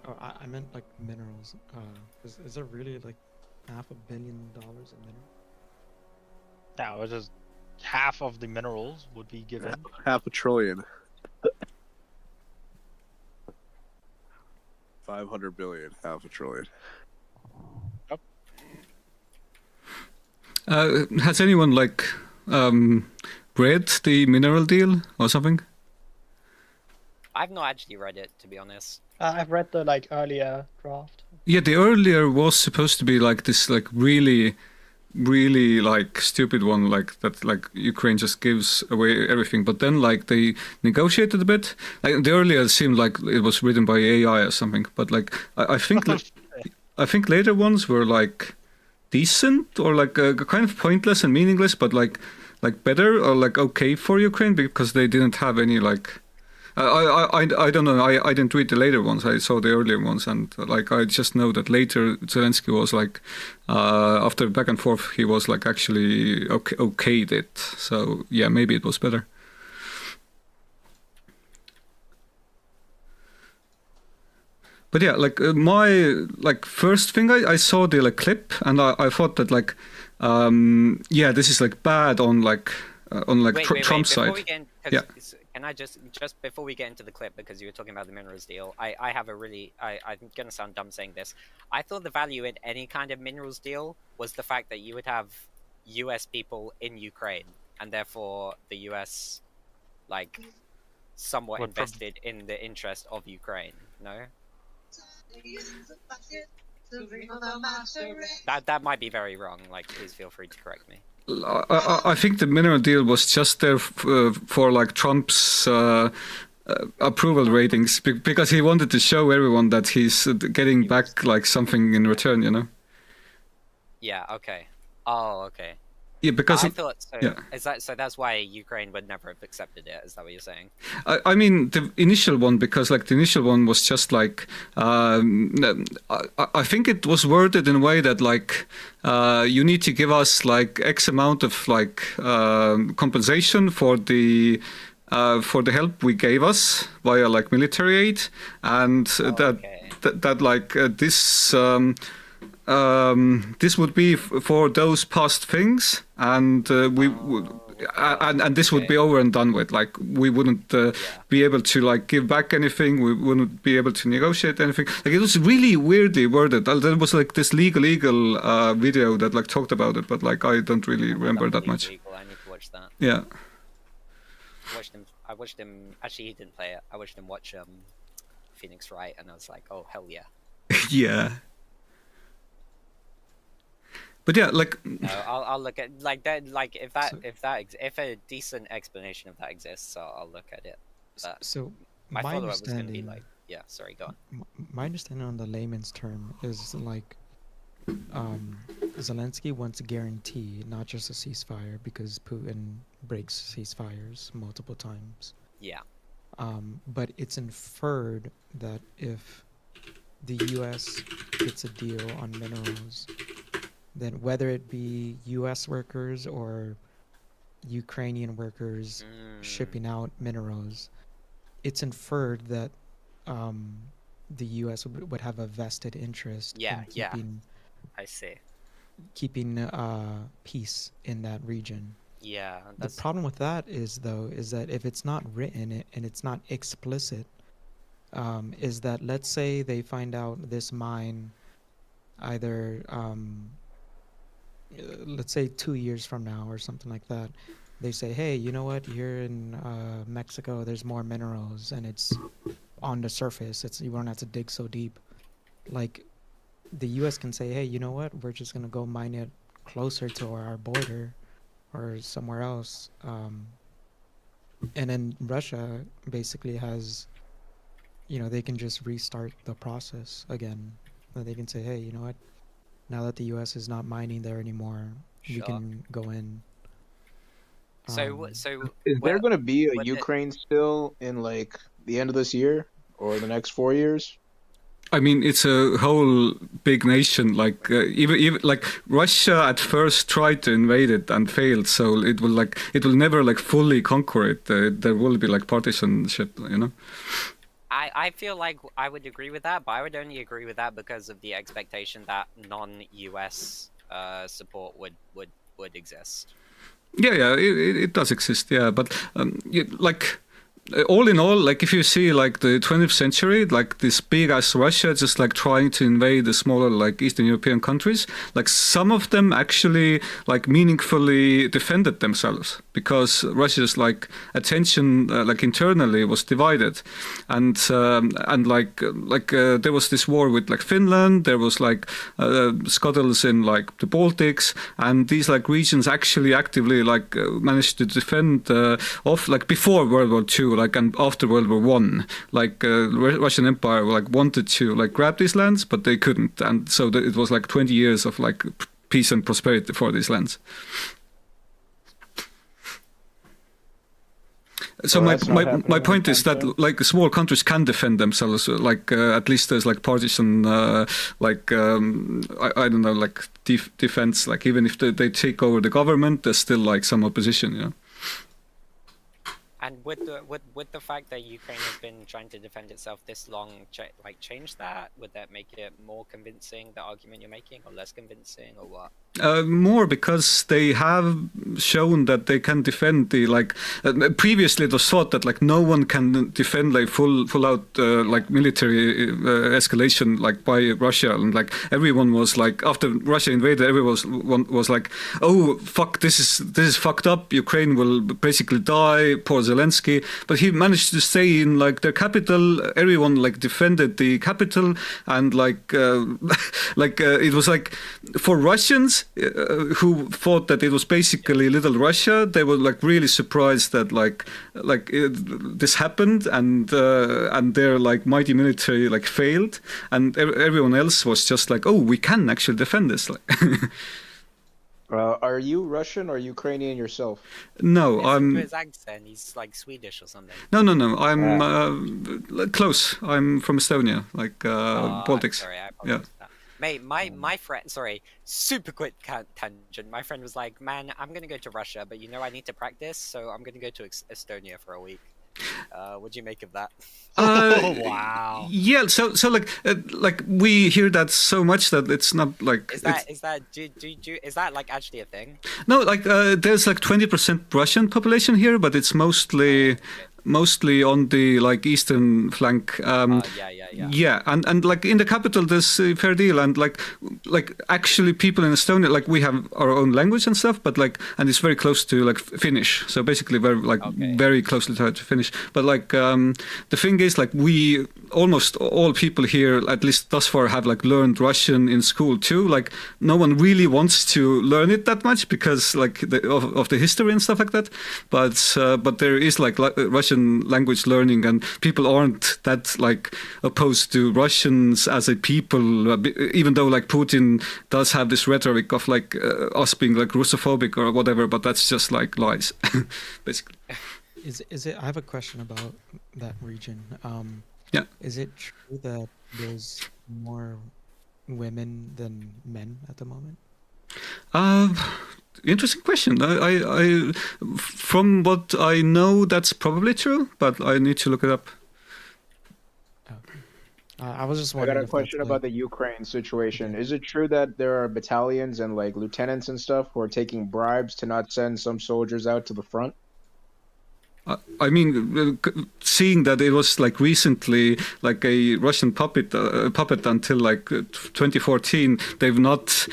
Oh, I meant like minerals. Is there really like $500 million in minerals? No, it is half of the minerals would be given. $500 billion. 500 billion, $500 billion. Has anyone like read the mineral deal or something? I've not actually read it, to be honest. I've read the like earlier draft. Yeah, the earlier was supposed to be like this, like really like stupid one, like that, like Ukraine just gives away everything. But then like they negotiated a bit. Like the earlier seemed like it was written by AI or something. But like I think I think later ones were like decent or like kind of pointless and meaningless, but like better or like okay for Ukraine because they didn't have any like. I don't know. I didn't read the later ones. I saw the earlier ones, and like I just know that later Zelensky was like, after back and forth, he was like actually okayed it. So yeah, maybe it was better. But yeah, like my like first thing I saw the like clip, and I thought that like, yeah, this is like bad on like Trump's side. Yeah. Can I just before we get into the clip, because you were talking about the minerals deal, I have a really, I'm gonna sound dumb saying this. I thought the value in any kind of minerals deal was the fact that you would have US people in Ukraine, and therefore the US like somewhat invested in the interest of Ukraine. No? That might be very wrong, like please feel free to correct me. I think the mineral deal was just there for like Trump's approval ratings because he wanted to show everyone that he's getting back like something in return, you know. Yeah. Okay. Oh. Okay. Yeah, because I thought so. Yeah. Is that so? That's why Ukraine would never have accepted it. Is that what you're saying? I mean the initial one, because like the initial one was just like I think it was worded in a way that like you need to give us like X amount of like compensation for the help we gave us via like military aid, and that like this. This would be for those past things, and and this would be over and done with. Like we wouldn't be able to like give back anything. We wouldn't be able to negotiate anything. Like it was really weirdly worded. There was like this legal video that like talked about it, but like I don't really remember that much. I need to watch that. Yeah. I watched him. Actually, he didn't play it. I watched him watch Phoenix Wright, and I was like, oh hell yeah. Yeah. But yeah, like no, I'll look at like that. Like if a decent explanation of that exists, I'll look at it. But so my my follow-up was going to be understanding, like, yeah, sorry, go on. my understanding on the layman's term is like Zelensky wants a guarantee, not just a ceasefire, because Putin breaks ceasefires multiple times. Yeah. But it's inferred that if the U.S. gets a deal on minerals, then whether it be U.S. workers or Ukrainian workers shipping out minerals, it's inferred that the U.S. would have a vested interest in keeping peace in that region. Yeah. The problem with that is that if it's not written and it's not explicit, is that let's say they find out this mine either let's say 2 years from now or something like that, they say, hey, you know what, here in Mexico there's more minerals and it's on the surface, you won't have to dig so deep. Like the US can say, hey, you know what, we're just gonna go mine it closer to our border or somewhere else, and then Russia basically has, they can just restart the process again. They can say, hey, you know what, now that the US is not mining there anymore, we can go in. So is there going to be a Ukraine still in like the end of this year or the next 4 years? I mean, it's a whole big nation. Like even like Russia at first tried to invade it and failed, so it will never like fully conquer it. There will be like partisanship, I feel like I would agree with that, but I would only agree with that because of the expectation that non-US support would exist. Yeah, it does exist. Yeah, but all in all, like if you see like the 20th century, like this big ass Russia just like trying to invade the smaller like Eastern European countries, like some of them actually like meaningfully defended themselves because Russia's like attention like internally was divided, and there was this war with like Finland, there was like scuttles in like the Baltics, and these like regions actually actively like managed to defend off like before World War II. Like and after World War One, like Russian Empire like wanted to like grab these lands, but they couldn't, and so it was like 20 years of like peace and prosperity for these lands. So my point is that like small countries can defend themselves, like at least there's like partisan I don't know, like defense, like even if they take over the government, there's still like some opposition, And would the fact that Ukraine has been trying to defend itself this long change that? Would that make it more convincing, the argument you're making, or less convincing, or what? More, because they have shown that they can defend the previously it was thought that like no one can defend like full out like military escalation like by Russia, and like everyone was like after Russia invaded, everyone was like, oh fuck, this is fucked up, Ukraine will basically die, poor Zelensky. But he managed to stay in like their capital, everyone like defended the capital, and it was like for Russians who thought that it was basically Little Russia, they were like really surprised that this happened, and their like mighty military like failed, and everyone else was just like, oh, we can actually defend this. Are you Russian or Ukrainian yourself? No, I'm. His accent, he's like Swedish or something. No. I'm close. I'm from Estonia, like Baltics. Sorry, I yeah. Mate, my friend, sorry, super quick tangent. My friend was like, man, I'm gonna go to Russia, but I need to practice, so I'm gonna go to Estonia for a week. What do you make of that? Oh wow! Yeah, so like we hear that so much that it's not like. Is that like actually a thing? No, like there's like 20% Russian population here, but it's mostly on the like eastern flank. Yeah, and like in the capital there's a fair deal, and like actually people in Estonia, like we have our own language and stuff, but like, and it's very close to like Finnish, so basically very closely tied to Finnish. But like the thing is, like we almost all people here, at least thus far, have like learned Russian in school too. Like no one really wants to learn it that much because like of the history and stuff like that. But there is like Russian Russian language learning, and people aren't that like opposed to Russians as a people, even though like Putin does have this rhetoric of like us being like Russophobic or whatever, but that's just like lies, basically. Is it? I have a question about that region. Yeah. Is it true that there's more women than men at the moment? Interesting question. I from what I know, that's probably true, but I need to look it up. I was just I wondering. got a question about the Ukraine situation. Is it true that there are battalions and like lieutenants and stuff who are taking bribes to not send some soldiers out to the front? I mean, seeing that it was like recently like a Russian puppet until like 2014, they've not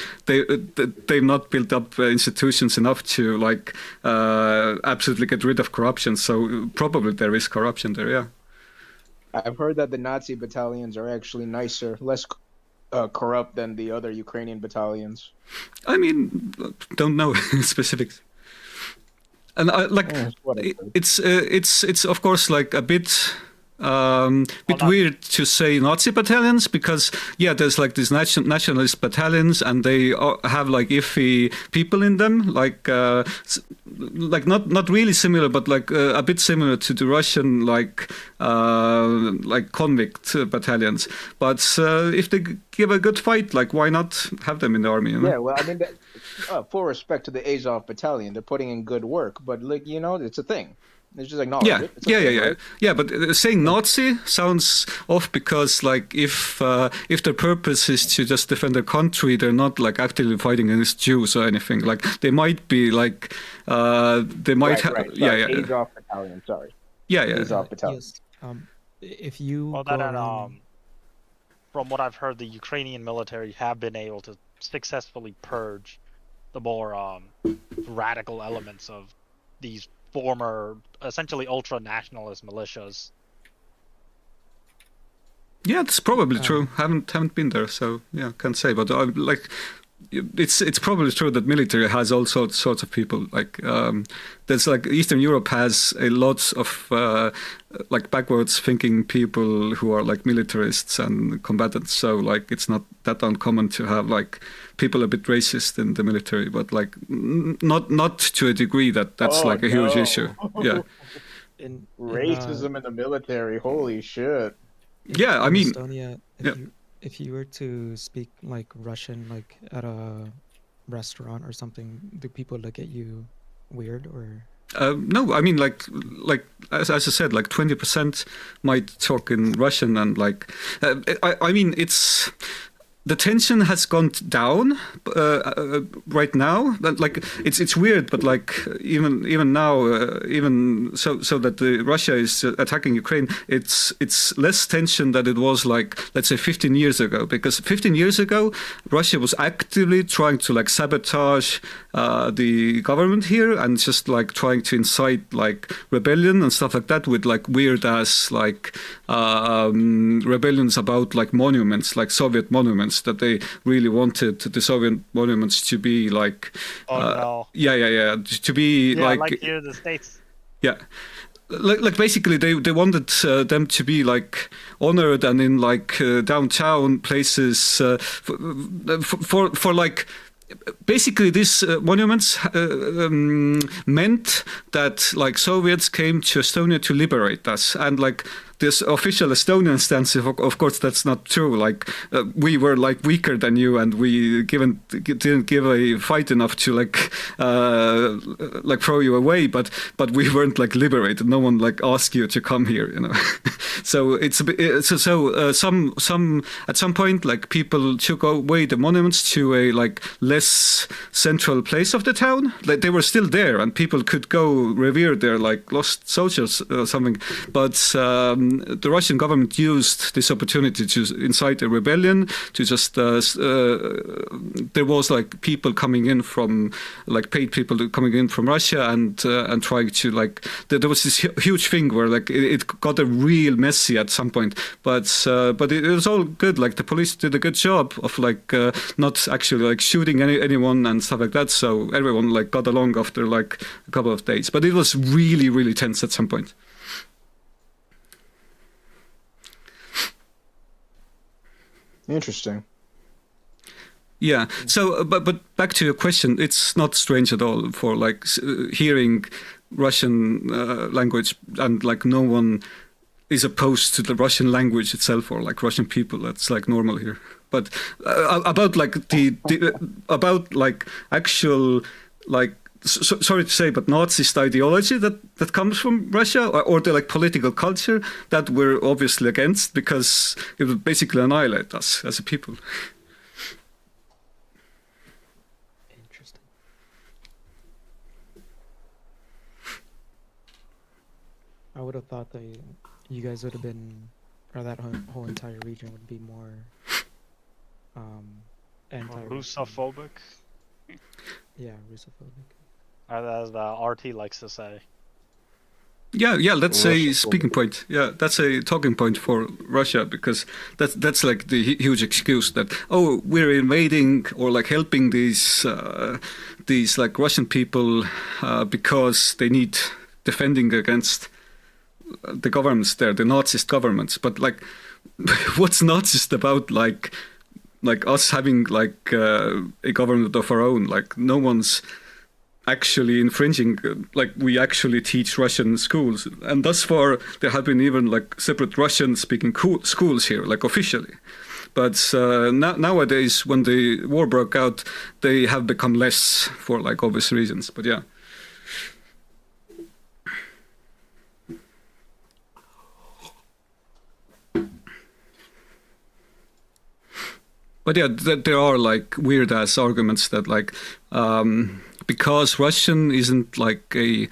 built up institutions enough to like absolutely get rid of corruption. So probably there is corruption there. Yeah. I've heard that the Nazi battalions are actually nicer, less corrupt than the other Ukrainian battalions. I mean, don't know specifics. And it's of course like a bit weird to say Nazi battalions, because there's like these nationalist battalions and they have like iffy people in them, like not really similar, but like a bit similar to the Russian like convict battalions. But if they give a good fight, like why not have them in the army? You know? Yeah, well, I mean, full respect to the Azov battalion, they're putting in good work, but like it's a thing. It's just acknowledge it. It's a thing, right? Yeah. But saying Nazi sounds off, because like if their purpose is to just defend their country, they're not like actively fighting against Jews or anything. Like they might be like they might have. Right. Azov battalion. Sorry. Azov battalion. Yes. If you from what I've heard, the Ukrainian military have been able to successfully purge the more radical elements of these former, essentially ultra-nationalist militias. Yeah, that's probably true. Haven't been there, so can't say. But like, it's probably true that military has all sorts of people. Like there's like Eastern Europe has a lot of like backwards thinking people who are like militarists and combatants. So like it's not that uncommon to have like people a bit racist in the military, but like not to a degree that's like a huge issue. Yeah. Racism in the military, holy shit. Yeah, I mean, Estonia, if you were to speak like Russian, like at a restaurant or something, do people look at you weird or? No, I mean like as I said, like 20% might talk in Russian, and like I mean it's. The tension has gone down right now. Like it's weird, but like even now, even so that Russia is attacking Ukraine, it's less tension than it was like, let's say 15 years ago. Because 15 years ago, Russia was actively trying to like sabotage the government here and just like trying to incite like rebellion and stuff like that with like weird ass like rebellions about like monuments, like Soviet monuments, that they really wanted the Soviet monuments to be like to be like here in the States. Yeah. Like basically they wanted them to be like honored and in like downtown places for like basically these monuments meant that like Soviets came to Estonia to liberate us, and like this official Estonian stance, of course, that's not true. Like we were like weaker than you, and we didn't give a fight enough to like throw you away. But we weren't like liberated. No one like asked you to come here, you know. So it's a bit, some at some point like people took away the monuments to a like less central place of the town. Like they were still there, and people could go revere their like lost soldiers or something, but. The Russian government used this opportunity to incite a rebellion, to just there was like people coming in from like paid people coming in from Russia and trying to like there was this huge thing where like it got a real messy at some point, but it was all good. Like the police did a good job of like not actually like shooting anyone and stuff like that, so everyone like got along after like a couple of days. But it was really tense at some point. Interesting. Yeah. So, but back to your question, it's not strange at all for like hearing Russian language, and like no one is opposed to the Russian language itself or like Russian people. That's like normal here. But about like about like actual like sorry to say, but Nazist ideology that comes from Russia, or the like political culture that we're obviously against, because it would basically annihilate us as a people. Interesting. I would have thought that you guys would have been, or that whole entire region would be more Russophobic. Yeah, Russophobic. As the RT likes to say. Yeah, that's a speaking point. Yeah, that's a talking point for Russia, because that's like the huge excuse that, oh, we're invading or like helping these like Russian people because they need defending against the governments there, the Nazist governments. But like, what's Nazist about like us having like a government of our own? Like, no one's actually infringing, like we actually teach Russian schools, and thus far there have been even like separate Russian speaking schools here, like officially. But nowadays, when the war broke out, they have become less for like obvious reasons. But yeah. But yeah, there are like weird ass arguments that like because Russian isn't like a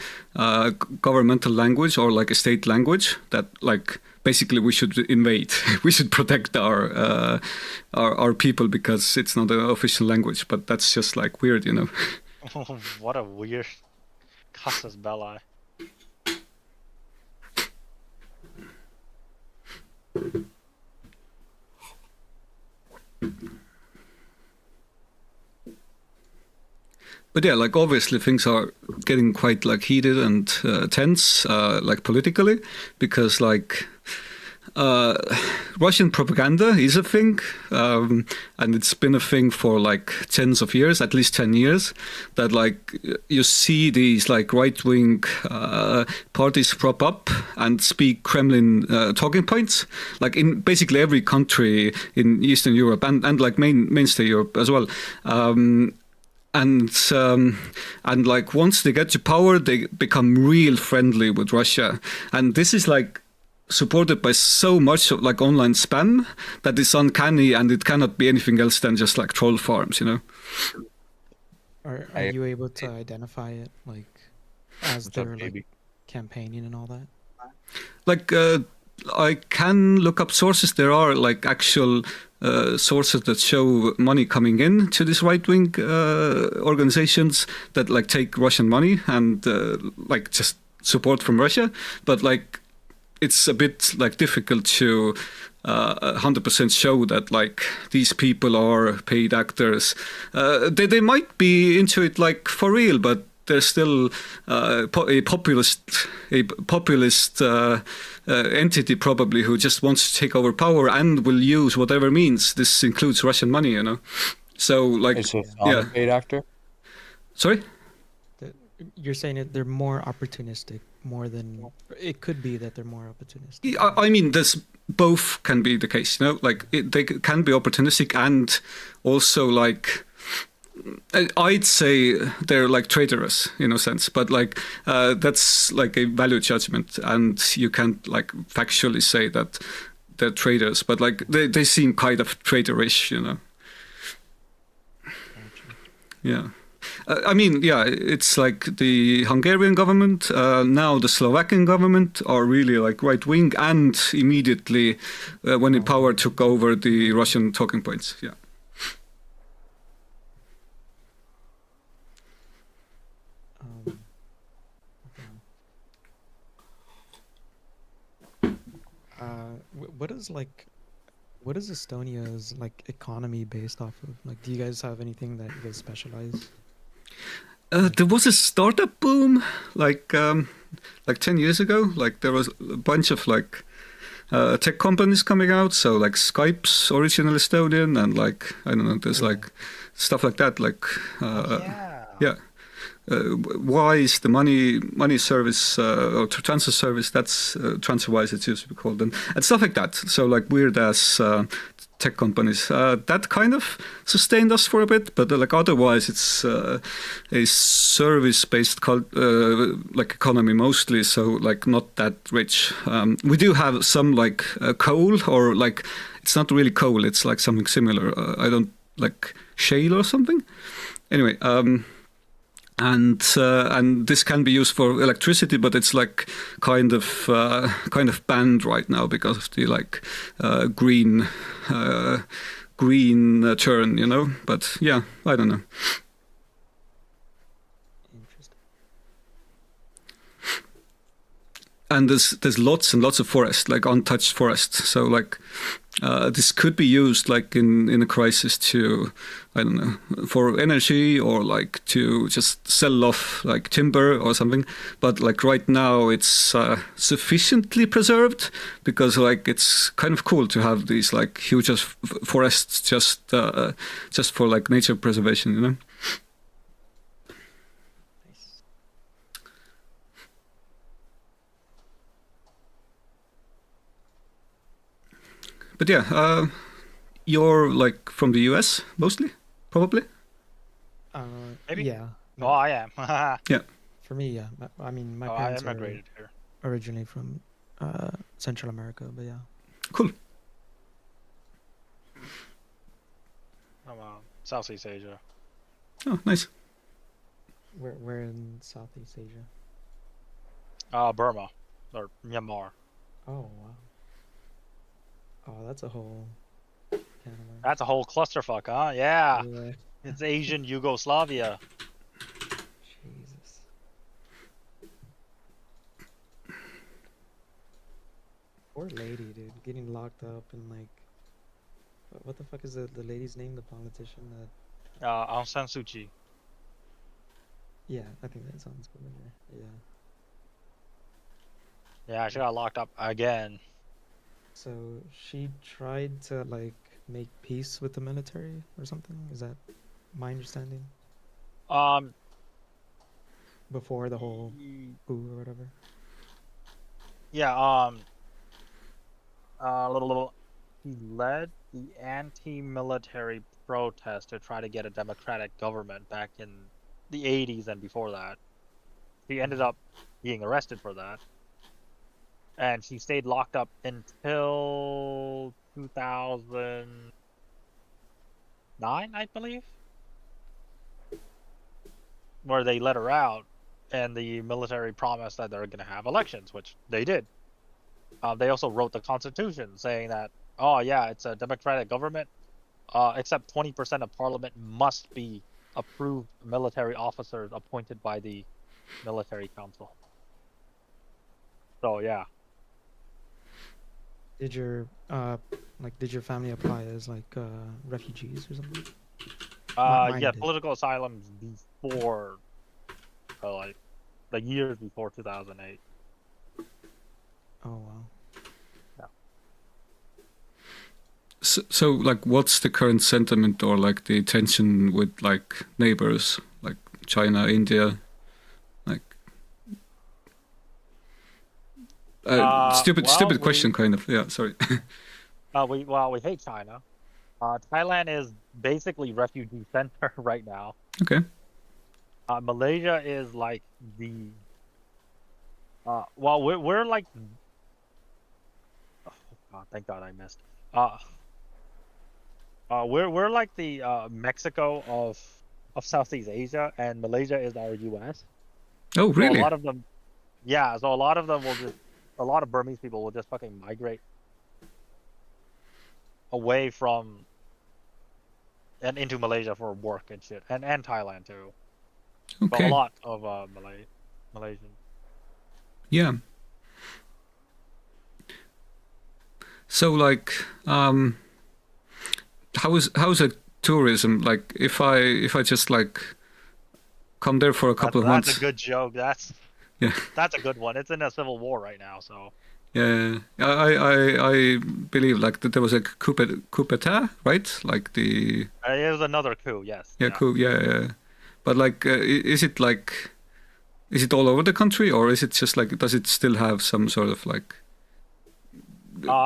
governmental language or like a state language, that like basically we should invade. We should protect our people because it's not an official language. But that's just like weird, you know. What a weird casus belli. But yeah, like obviously things are getting quite like heated and tense, like politically, because like Russian propaganda is a thing, and it's been a thing for like tens of years, at least 10 years, that like you see these like right-wing parties prop up and speak Kremlin talking points, like in basically every country in Eastern Europe and like mainstay Europe as well. And like once they get to power, they become real friendly with Russia, and this is like supported by so much of like online spam that it's uncanny, and it cannot be anything else than just like troll farms, you know. Are you able to identify it like as they're like campaigning and all that? Like I can look up sources. There are like actual sources that show money coming in to these right-wing organizations that like take Russian money and like just support from Russia. But like it's a bit like difficult to 100% show that like these people are paid actors. They might be into it like for real, but they're still a populist entity probably who just wants to take over power and will use whatever means. This includes Russian money, you know. So like, it's a non-paid actor. Sorry. You're saying that they're more opportunistic, more than it could be that they're more opportunistic. I mean, this both can be the case, you know. Like they can be opportunistic and also like. I'd say they're like traitorous in a sense, but like that's like a value judgment, and you can't like factually say that they're traitors, but like they seem kind of traitorish, you know. Yeah. I mean, yeah, it's like the Hungarian government, now the Slovakian government are really like right-wing, and immediately when in power took over the Russian talking points, yeah. What is Estonia's like economy based off of? Like, do you guys have anything that you guys specialize? There was a startup boom like 10 years ago. Like there was a bunch of like tech companies coming out. So like Skype's original Estonian, and like I don't know, there's like stuff like that. Like yeah. Wise, the money service or transfer service, that's TransferWise it used to be called, and stuff like that. So like weird ass tech companies that kind of sustained us for a bit, but like otherwise it's a service based like economy mostly. So like not that rich. We do have some like coal, or like it's not really coal. It's like something similar. I don't like shale or something. Anyway. And this can be used for electricity, but it's like kind of banned right now because of the like green turn, you know. But yeah, I don't know. And there's lots and lots of forest, like untouched forest. So like this could be used like in a crisis to, I don't know, for energy, or like to just sell off like timber or something. But like right now it's sufficiently preserved because like it's kind of cool to have these like huge forests just for like nature preservation, you know. But yeah, you're like from the US mostly, probably? Maybe? Yeah. Oh, I am. Yeah. For me, yeah. I mean, my I parents immigrated here. originally from Central America, but yeah. Cool. Southeast Asia. Oh, nice. We're in Southeast Asia. Burma, or Myanmar. Oh, wow. Oh, that's a whole... That's a whole clusterfuck, huh? Yeah. Yeah. It's Asian Yugoslavia. Jesus. Poor lady, dude, getting locked up and like... What the fuck is the lady's name, the politician that... Aung San Suu Kyi. Yeah, I think that sounds familiar. Yeah. Yeah, she got locked up again. So she tried to like make peace with the military or something? Is that my understanding? Before the whole coup or whatever. Yeah, he led the anti-military protest to try to get a democratic government back in the 80s and before that. He ended up being arrested for that. And she stayed locked up until 2009, I believe, where they let her out, and the military promised that they're going to have elections, which they did. They also wrote the Constitution saying that, oh yeah, it's a democratic government, except 20% of parliament must be approved military officers appointed by the military council. So yeah. Did your family apply as like refugees or something? Yeah, political asylum before, like the years before 2008. Oh wow. Yeah. So like, what's the current sentiment or like the tension with like neighbors like China, India? Stupid question, kind of. Yeah, sorry. We hate China. Thailand is basically refugee center right now. Okay. Malaysia is like the. We're like. Oh, God, thank God I missed. We're like the Mexico of Southeast Asia, and Malaysia is our U.S. Oh, really? So a lot of them. Yeah, so a lot of them will just. A lot of Burmese people will just fucking migrate away from and into Malaysia for work and shit, and Thailand too. Okay. But a lot of Malaysians. Yeah. So like, how's it tourism? Like, if I just like come there for a couple of months. That's a good joke. Yeah. That's a good one. It's in a civil war right now, so. Yeah, I believe like that there was a coup d'état, right? Like the It was another coup, yes. yeah, coup, yeah. But like, is it like, is it all over the country, or is it just like, does it still have some sort of like,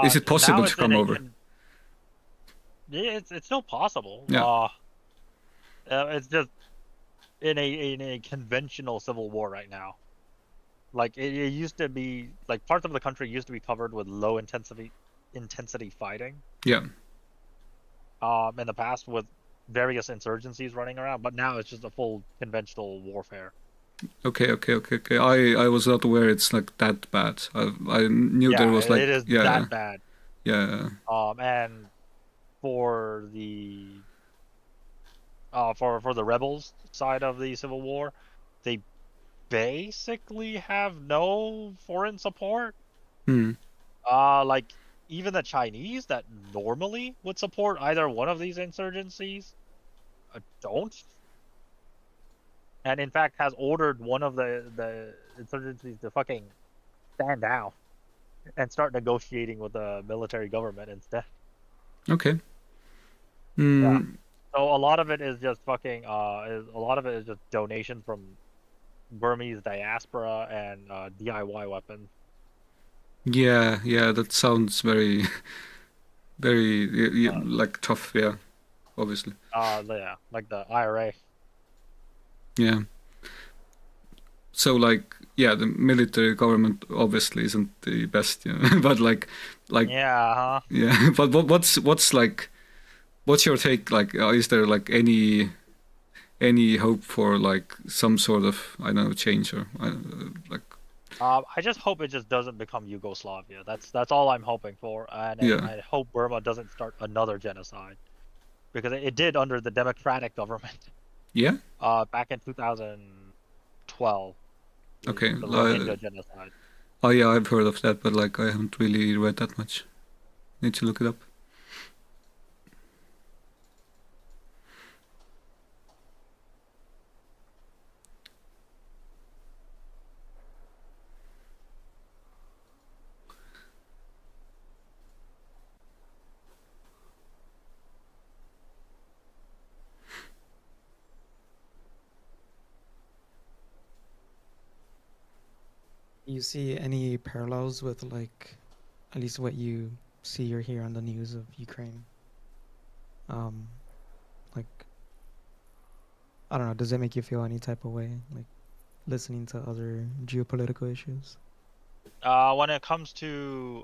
is it possible to come over? Yeah, it's still possible. Yeah. It's just in a conventional civil war right now. Like it used to be, like parts of the country used to be covered with low intensity fighting. Yeah. In the past with various insurgencies running around, but now it's just a full conventional warfare. Okay. I was not aware it's like that bad. I knew there was like it is that bad. Yeah. And for the for the rebels side of the civil war, they basically have no foreign support. Like even the Chinese that normally would support either one of these insurgencies don't. And in fact has ordered one of the insurgencies to fucking stand down and start negotiating with the military government instead. Okay. Yeah. So a lot of it is just fucking a lot of it is just donations from Burmese diaspora and DIY weapons. Yeah, that sounds very like tough, yeah, obviously. Yeah, like the IRA. Yeah. So like, yeah, the military government obviously isn't the best, you know, but like yeah, yeah, but what's like, what's your take? Like, is there like any hope for like some sort of, I don't know, change or like? I just hope it just doesn't become Yugoslavia. That's all I'm hoping for, and I hope Burma doesn't start another genocide, because it did under the democratic government. Yeah. Back in 2012. Okay. The Rohingya genocide. Oh yeah, I've heard of that, but like I haven't really read that much. Need to look it up. You see any parallels with like, at least what you see or hear on the news of Ukraine? Like, I don't know, does that make you feel any type of way, like listening to other geopolitical issues? When it comes to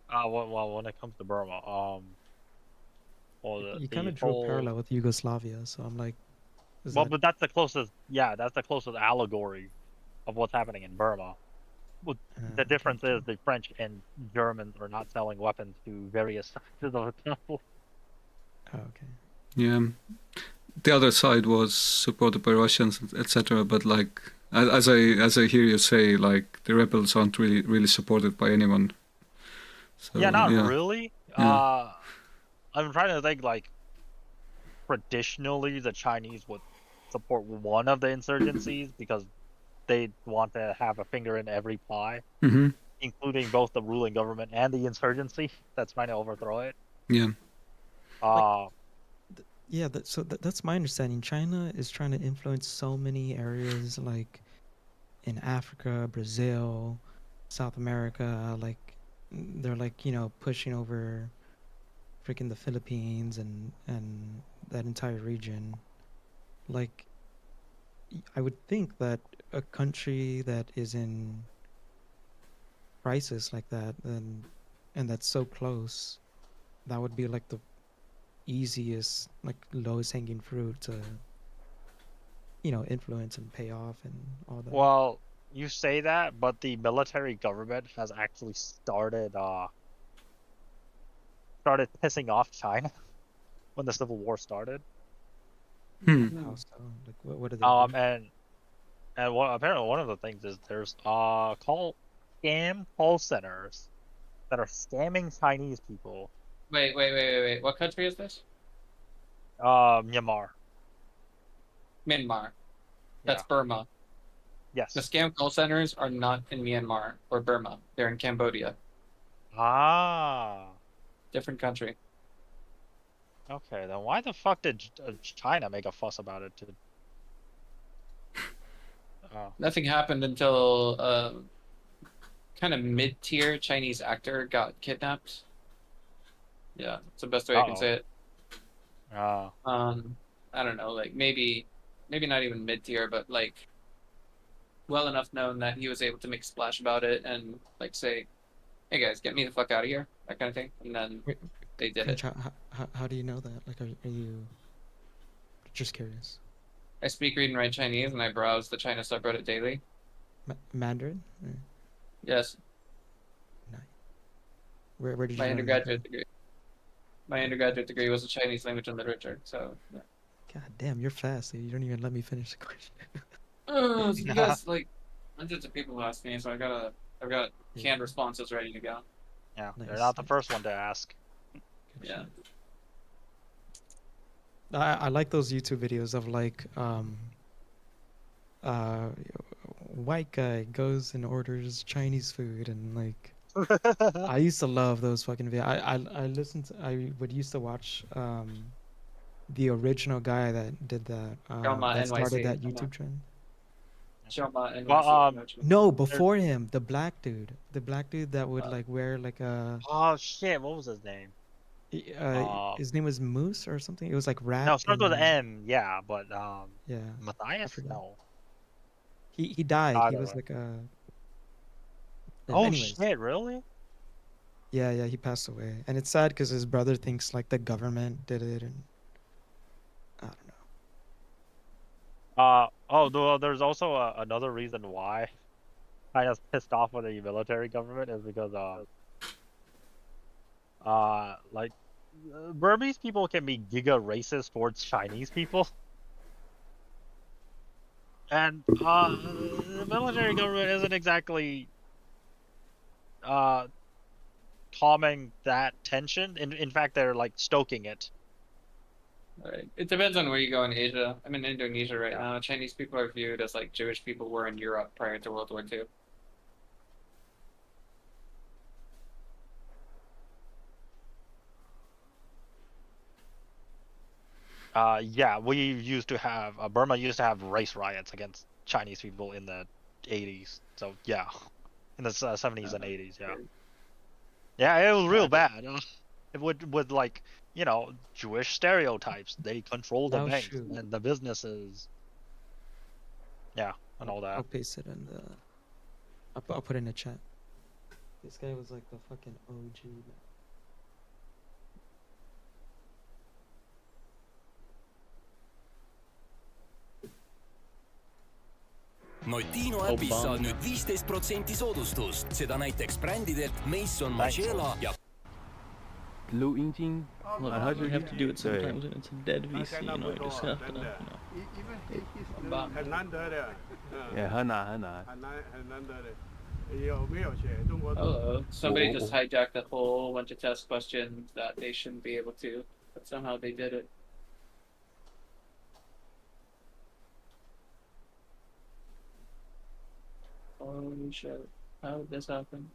when it comes to Burma, You kind of drew a parallel with Yugoslavia, so I'm like, but that's the closest. Yeah, that's the closest allegory of what's happening in Burma. Well, the difference is the French and Germans are not selling weapons to various sides of the conflict. Oh, okay. Yeah, the other side was supported by Russians, etc. But like, as I hear you say, like the rebels aren't really supported by anyone. So, yeah, not really. Yeah. I'm trying to think. Like, traditionally, the Chinese would support one of the insurgencies because they want to have a finger in every pie, including both the ruling government and the insurgency that's trying to overthrow it. Yeah. Yeah, that's my understanding. China is trying to influence so many areas, like in Africa, Brazil, South America. Like they're like, you know, pushing over freaking the Philippines and that entire region. Like, I would think that a country that is in crisis like that, and that's so close, that would be like the easiest, like lowest hanging fruit to, you know, influence and pay off and all that. Well, you say that, but the military government has actually started pissing off China when the Civil War started. How so? Like, what did they do? And apparently one of the things is there's scam call centers that are scamming Chinese people. Wait. What country is this? Myanmar. Myanmar. That's Burma. Yes. The scam call centers are not in Myanmar or Burma. They're in Cambodia. Ah. Different country. Okay, then why the fuck did China make a fuss about it? Oh. Nothing happened until kind of mid-tier Chinese actor got kidnapped. Yeah, that's the best way I can say it. Oh. I don't know, like maybe not even mid-tier, but like well enough known that he was able to make a splash about it and like say, "Hey guys, get me the fuck out of here," that kind of thing, and then they did it. How do you know that? Like, are you just curious? I speak, read, and write Chinese, and I browse the China subreddit daily. Mandarin? Or... Yes. Nice. Where did you My learn undergraduate degree? My undergraduate degree was in Chinese language and literature. So. Yeah. God damn, you're fast. You don't even let me finish the question. You guys like hundreds of people who ask me, so I've got canned responses ready to go. Yeah, they're not the first one to ask. Yeah. I like those YouTube videos of like white guy goes and orders Chinese food and like I used to love those fucking videos. I would used to watch the original guy that did that that started that YouTube trend. No, before him, the black dude that would like wear like a. Oh shit! What was his name? His name was Moose or something. It was like rap. No, it starts with M. Yeah, but yeah. Matthias? No. He died. He was like a. Oh anyways. shit! Really? Yeah, he passed away, and it's sad because his brother thinks like the government did it, and I don't know. There's also another reason why I was pissed off with the military government is because like Burmese people can be giga racist towards Chinese people, and the military government isn't exactly calming that tension. In fact, they're like stoking it. Right. It depends on where you go in Asia. I'm in Indonesia right now. Chinese people are viewed as like Jewish people were in Europe prior to World War II. Yeah, we used to have Burma used to have race riots against Chinese people in the 80s. So yeah, in the 70s and 80s. Yeah. Yeah, it was real bad. It would like, you know, Jewish stereotypes. They control the banks and the businesses. Yeah, and all that. I'll paste it in the. I'll put it in the chat. This guy was like the fucking OG. Notino äpis saad nüüd 15% soodustust, seda näiteks brändidelt Mason Margiela ja... Low engine. Look, you have to do it sometimes when it's a dead VC, you know, you just have to, you know. Yeah, Hana. Hello. Somebody just hijacked a whole bunch of test questions that they shouldn't be able to, but somehow they did it. Holy shit. How did this happen?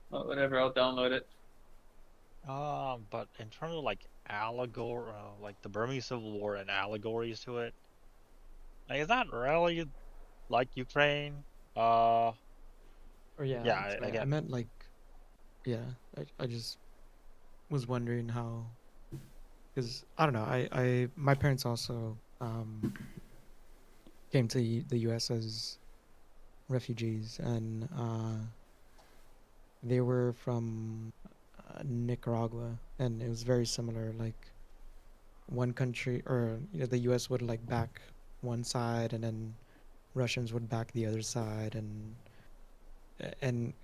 Well, whatever, I'll download it. But in terms of like allegory, like the Burmese Civil War and allegories to it, like, is that really like Ukraine? Or yeah. Yeah, I meant like, yeah. I just was wondering how, because I don't know. My parents also came to the U.S. as refugees, and they were from Nicaragua, and it was very similar. Like one country, or the U.S. would like back one side, and then Russians would back the other side, and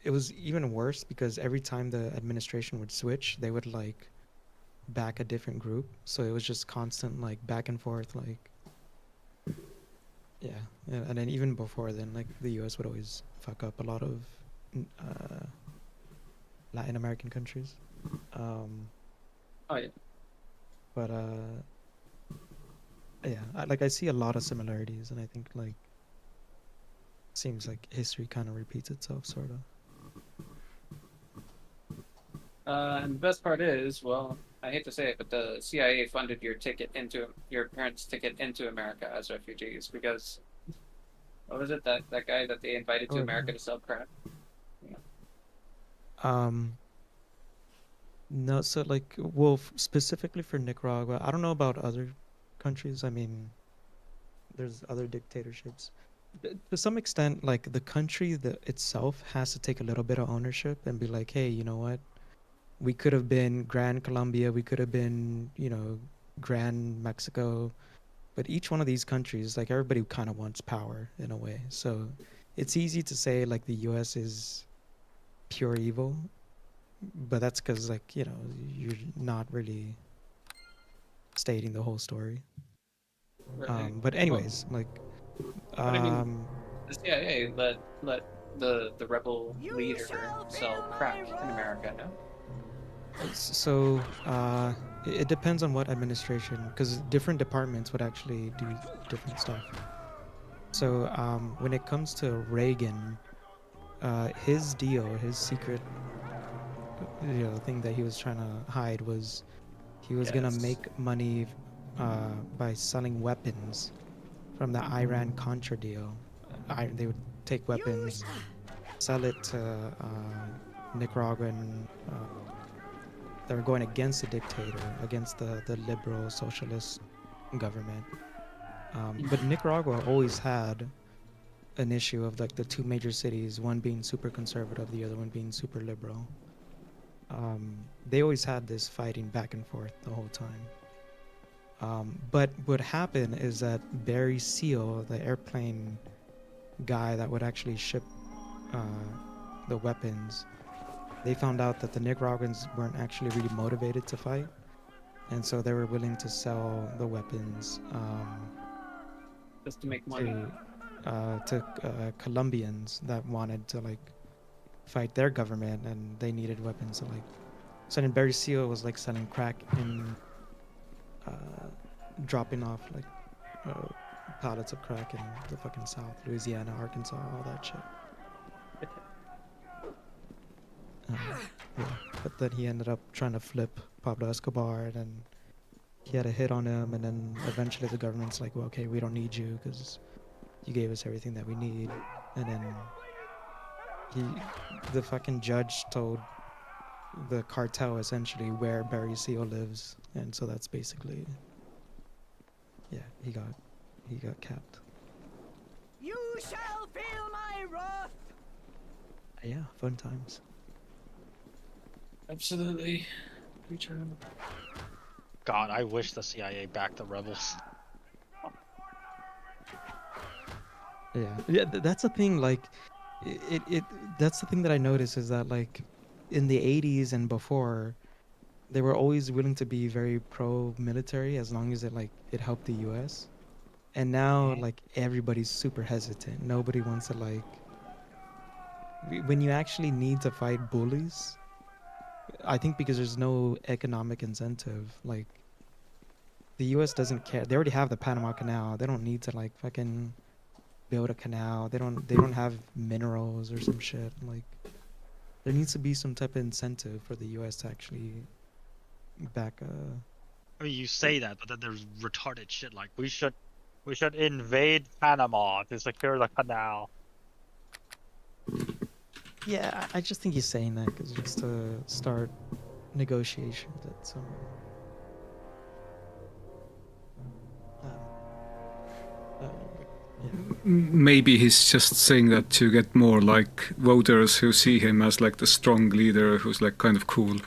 it was even worse because every time the administration would switch, they would like back a different group. So it was just constant like back and forth, like yeah. And then even before then, like the U.S. would always fuck up a lot of Latin American countries. Oh yeah. But yeah, I see a lot of similarities, and I think like seems like history kind of repeats itself, sort of. And the best part is, well, I hate to say it, but the CIA funded your parents' ticket into America as refugees because what was it that guy that they invited to Oh, America no. to sell crack? Yeah. No, so like, well, specifically for Nicaragua, I don't know about other countries. I mean, there's other dictatorships. To some extent, like the country that itself has to take a little bit of ownership and be like, hey, you know what? We could have been Grand Colombia, we could have been, Grand Mexico, but each one of these countries, like everybody kind of wants power in a way. So it's easy to say like the US is pure evil, but that's because like, you're not really stating the whole story. Right. But anyways, like, But I mean, the CIA let the rebel leader sell crack in America, no? So it depends on what administration, because different departments would actually do different stuff. So when it comes to Reagan, his deal, his secret, thing that he was trying to hide was he was gonna make money by selling weapons from the Iran-Contra deal. They would take weapons, sell it to Nicaraguan. They were going against the dictator, against the liberal socialist government. But Nicaragua always had an issue of like the two major cities, one being super conservative, the other one being super liberal. They always had this fighting back and forth the whole time. But what happened is that Barry Seal, the airplane guy that would actually ship the weapons, they found out that the Nicaraguans weren't actually really motivated to fight, and so they were willing to sell the weapons just to make money to Colombians that wanted to like fight their government, and they needed weapons. So like, so then Barry Seal was like selling crack in, dropping off like pallets of crack in the fucking South, Louisiana, Arkansas, all that shit. Yeah, but then he ended up trying to flip Pablo Escobar, and then he had a hit on him, and then eventually the government's like, well, okay, we don't need you because you gave us everything that we need. And then the fucking judge told the cartel essentially where Barry Seal lives, and so that's basically, yeah, he got capped. You shall feel my wrath. Yeah, fun times. Absolutely. Return. God, I wish the CIA backed the rebels. Yeah, that's the thing. Like, that's the thing that I noticed is that like, in the 80s and before, they were always willing to be very pro-military as long as it helped the U.S. And now like everybody's super hesitant. Nobody wants to like. When you actually need to fight bullies, I think because there's no economic incentive, like the US doesn't care. They already have the Panama Canal. They don't need to like fucking build a canal. They don't have minerals or some shit. Like there needs to be some type of incentive for the US to actually back I mean, you say that, but then there's retarded shit like we should invade Panama to secure the canal. Yeah, I just think he's saying that because just to start negotiations at some. Maybe he's just saying that to get more like voters who see him as like the strong leader who's like kind of cool,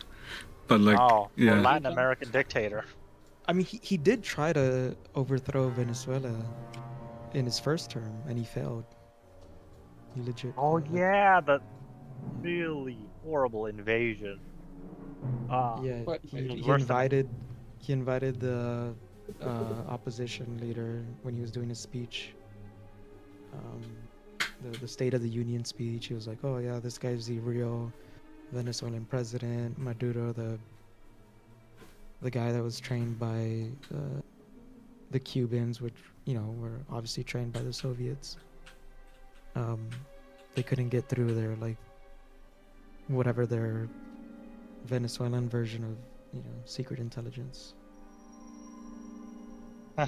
but like yeah. Latin American dictator. I mean, he did try to overthrow Venezuela in his first term, and he failed. He legit. Oh yeah, the really horrible invasion. Yeah, he invited the opposition leader when he was doing his speech. The State of the Union speech. He was like, "Oh yeah, this guy's the real Venezuelan president, Maduro, the guy that was trained by the Cubans, which were obviously trained by the Soviets. They couldn't get through their whatever their Venezuelan version of secret intelligence.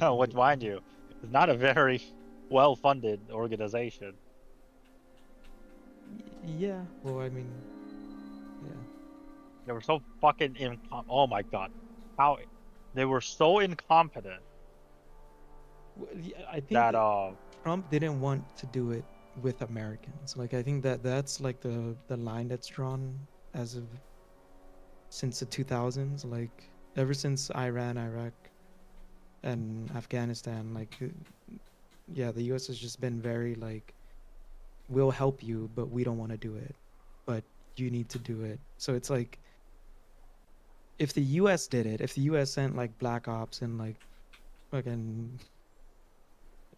Which, mind you, is not a very well-funded organization. Yeah, well, I mean, yeah. They were so fucking oh my god, how they were so incompetent. I think that Trump didn't want to do it with Americans. Like, I think that's like the line that's drawn as of since the 2000s. Like, ever since Iran, Iraq, and Afghanistan, like, yeah, the U.S. has just been very like, we'll help you, but we don't want to do it. But you need to do it. So it's like, if the U.S. did it, if the U.S. sent like Black Ops and like fucking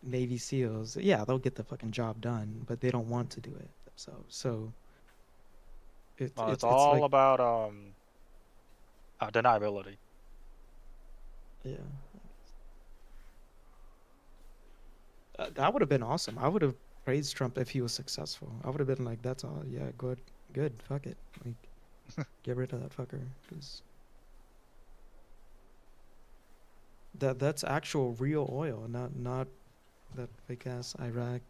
Navy SEALs, yeah, they'll get the fucking job done, but they don't want to do it themselves. So it's all like, about deniability. Yeah. That would have been awesome. I would have praised Trump if he was successful. I would have been like, that's all. Yeah, good. Fuck it. Like, get rid of that fucker. Because that's actual real oil, not that fake ass Iraq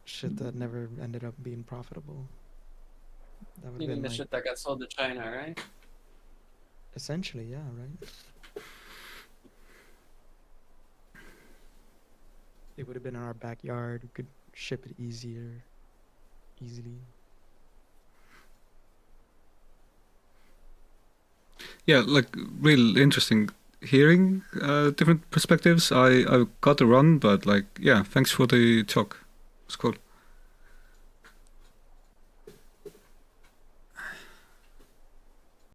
shit that never ended up being profitable. That would have Even been the like, shit that got sold to China, right? essentially, yeah, right. It would have been in our backyard. We could ship it easily. Yeah, like real interesting hearing different perspectives. I got to run, but like, yeah, thanks for the talk. It's cool.